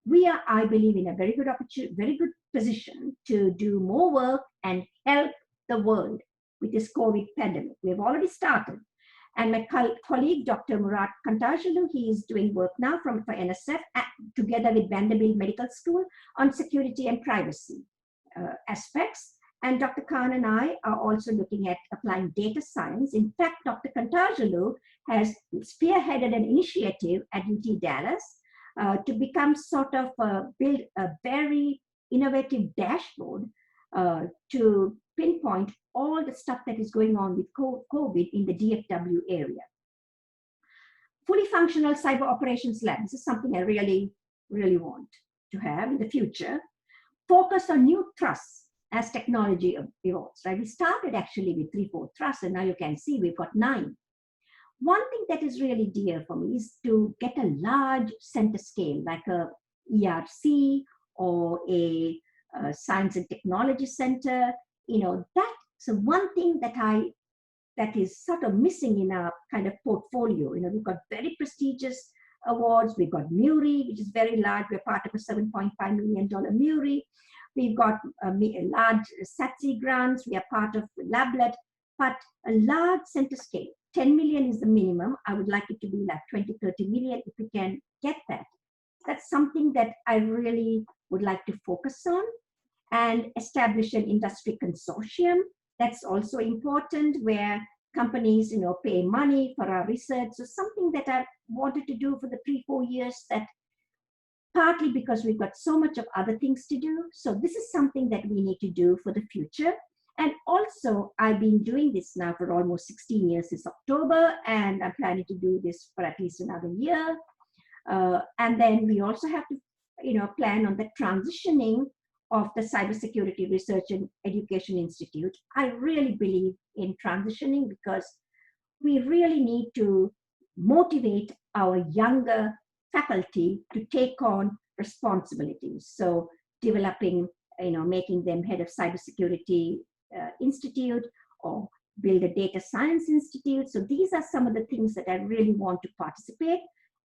We are, I believe, in a very good opportunity, very good position to do more work and help the world with this COVID pandemic. We have already started. And my colleague, Dr. Murat Kantajalu, he is doing work now for NSF together with Vanderbilt Medical School on security and privacy aspects. And Dr. Khan and I are also looking at applying data science. In fact, Dr. Kantajalu has spearheaded an initiative at UT Dallas to become sort of build a very innovative dashboard to pinpoint all the stuff that is going on with COVID in the DFW area. Fully functional cyber operations lab. This is something I really, really want to have in the future. Focus on new thrusts as technology evolves, right? We started actually with 3-4 thrusts, and now you can see we've got 9. One thing that is really dear for me is to get a large center scale, like a ERC or a science and technology center. You know, that's one thing that I that is sort of missing in our kind of portfolio. We've got very prestigious awards. We've got MURI, which is very large. We're part of a $7.5 million MURI. We've got large SATSI grants. We are part of Lablet, but a large center scale. 10 million is the minimum. I would like it to be like 20, 30 million if we can get that. That's something that I really would like to focus on, and establish an industry consortium. That's also important, where companies, pay money for our research. So something that I've wanted to do for the 3-4 years, that partly because we've got so much of other things to do. So this is something that we need to do for the future. And also, I've been doing this now for almost 16 years this October, and I'm planning to do this for at least another year. And then we also have to, plan on the transitioning of the Cybersecurity Research and Education Institute. I really believe in transitioning, because we really need to motivate our younger faculty to take on responsibilities. So developing, making them head of Cybersecurity Institute, or build a data science institute. So these are some of the things that I really want to participate,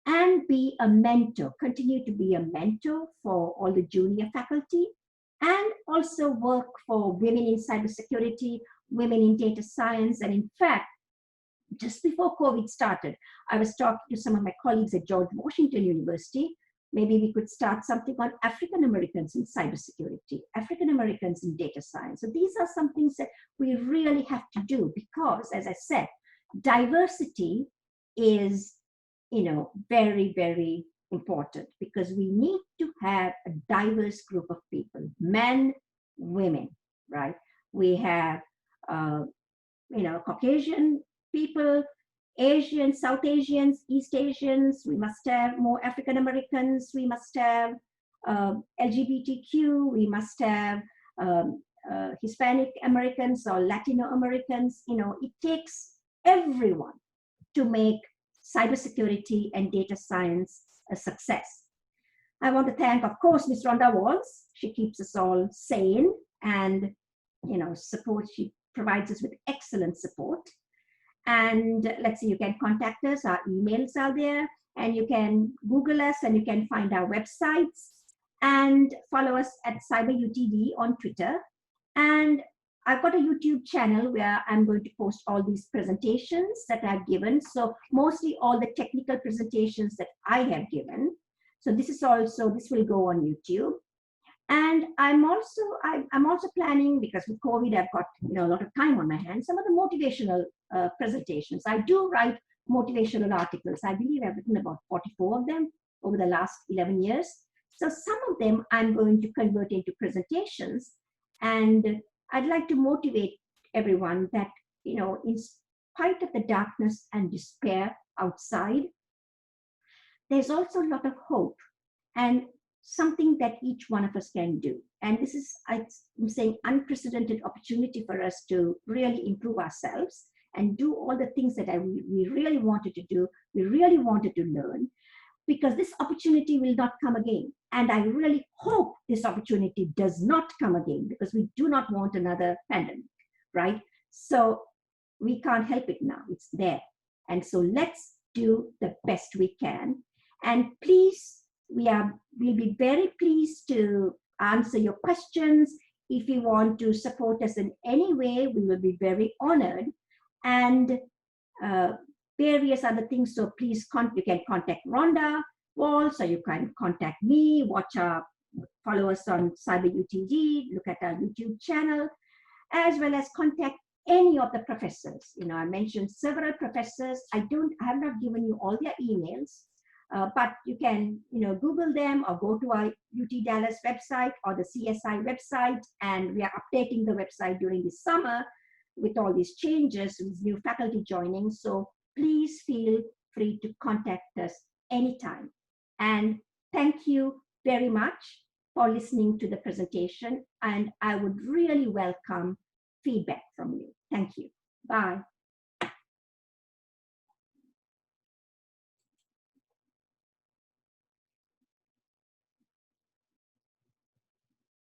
and be a mentor, continue to be a mentor for all the junior faculty, and also work for women in cybersecurity, women in data science. And in fact, just before COVID started, I was talking to some of my colleagues at George Washington University. Maybe we could start something on African Americans in cybersecurity, African Americans in data science. So these are some things that we really have to do, because, as I said, diversity is, very, very important, because we need to have a diverse group of people, men, women, right? We have, Caucasian people, Asians, South Asians, East Asians. We must have more African Americans. We must have LGBTQ. We must have Hispanic Americans or Latino Americans. It takes everyone to make cybersecurity and data science a success. I want to thank, of course, Ms. Rhonda Walls. She keeps us all sane and, support. She provides us with excellent support. And let's see, you can contact us. Our emails are there, and you can Google us, and you can find our websites, and follow us at CyberUTD on Twitter. And I've got a YouTube channel where I'm going to post all these presentations that I've given. So mostly all the technical presentations that I have given. So this will go on YouTube. And I'm also planning, because with COVID, I've got a lot of time on my hands, some of the motivational presentations. I do write motivational articles. I believe I've written about 44 of them over the last 11 years. So some of them I'm going to convert into presentations, and I'd like to motivate everyone that, in spite of the darkness and despair outside, there's also a lot of hope, and something that each one of us can do. And this is, I'm saying, unprecedented opportunity for us to really improve ourselves and do all the things that we really wanted to do, we really wanted to learn, because this opportunity will not come again. And I really hope this opportunity does not come again, because we do not want another pandemic, right? So we can't help it now, it's there. And so let's do the best we can. And please, we'll be very pleased to answer your questions. If you want to support us in any way, we will be very honored. And various other things. So please, you can contact Rhonda Walls, or you can contact me, follow us on CyberUTD, look at our YouTube channel, as well as contact any of the professors. I mentioned several professors. I have not given you all their emails, but you can, Google them, or go to our UT Dallas website or the CSI website, and we are updating the website during the summer with all these changes, with new faculty joining. So please feel free to contact us anytime. And thank you very much for listening to the presentation. And I would really welcome feedback from you. Thank you. Bye.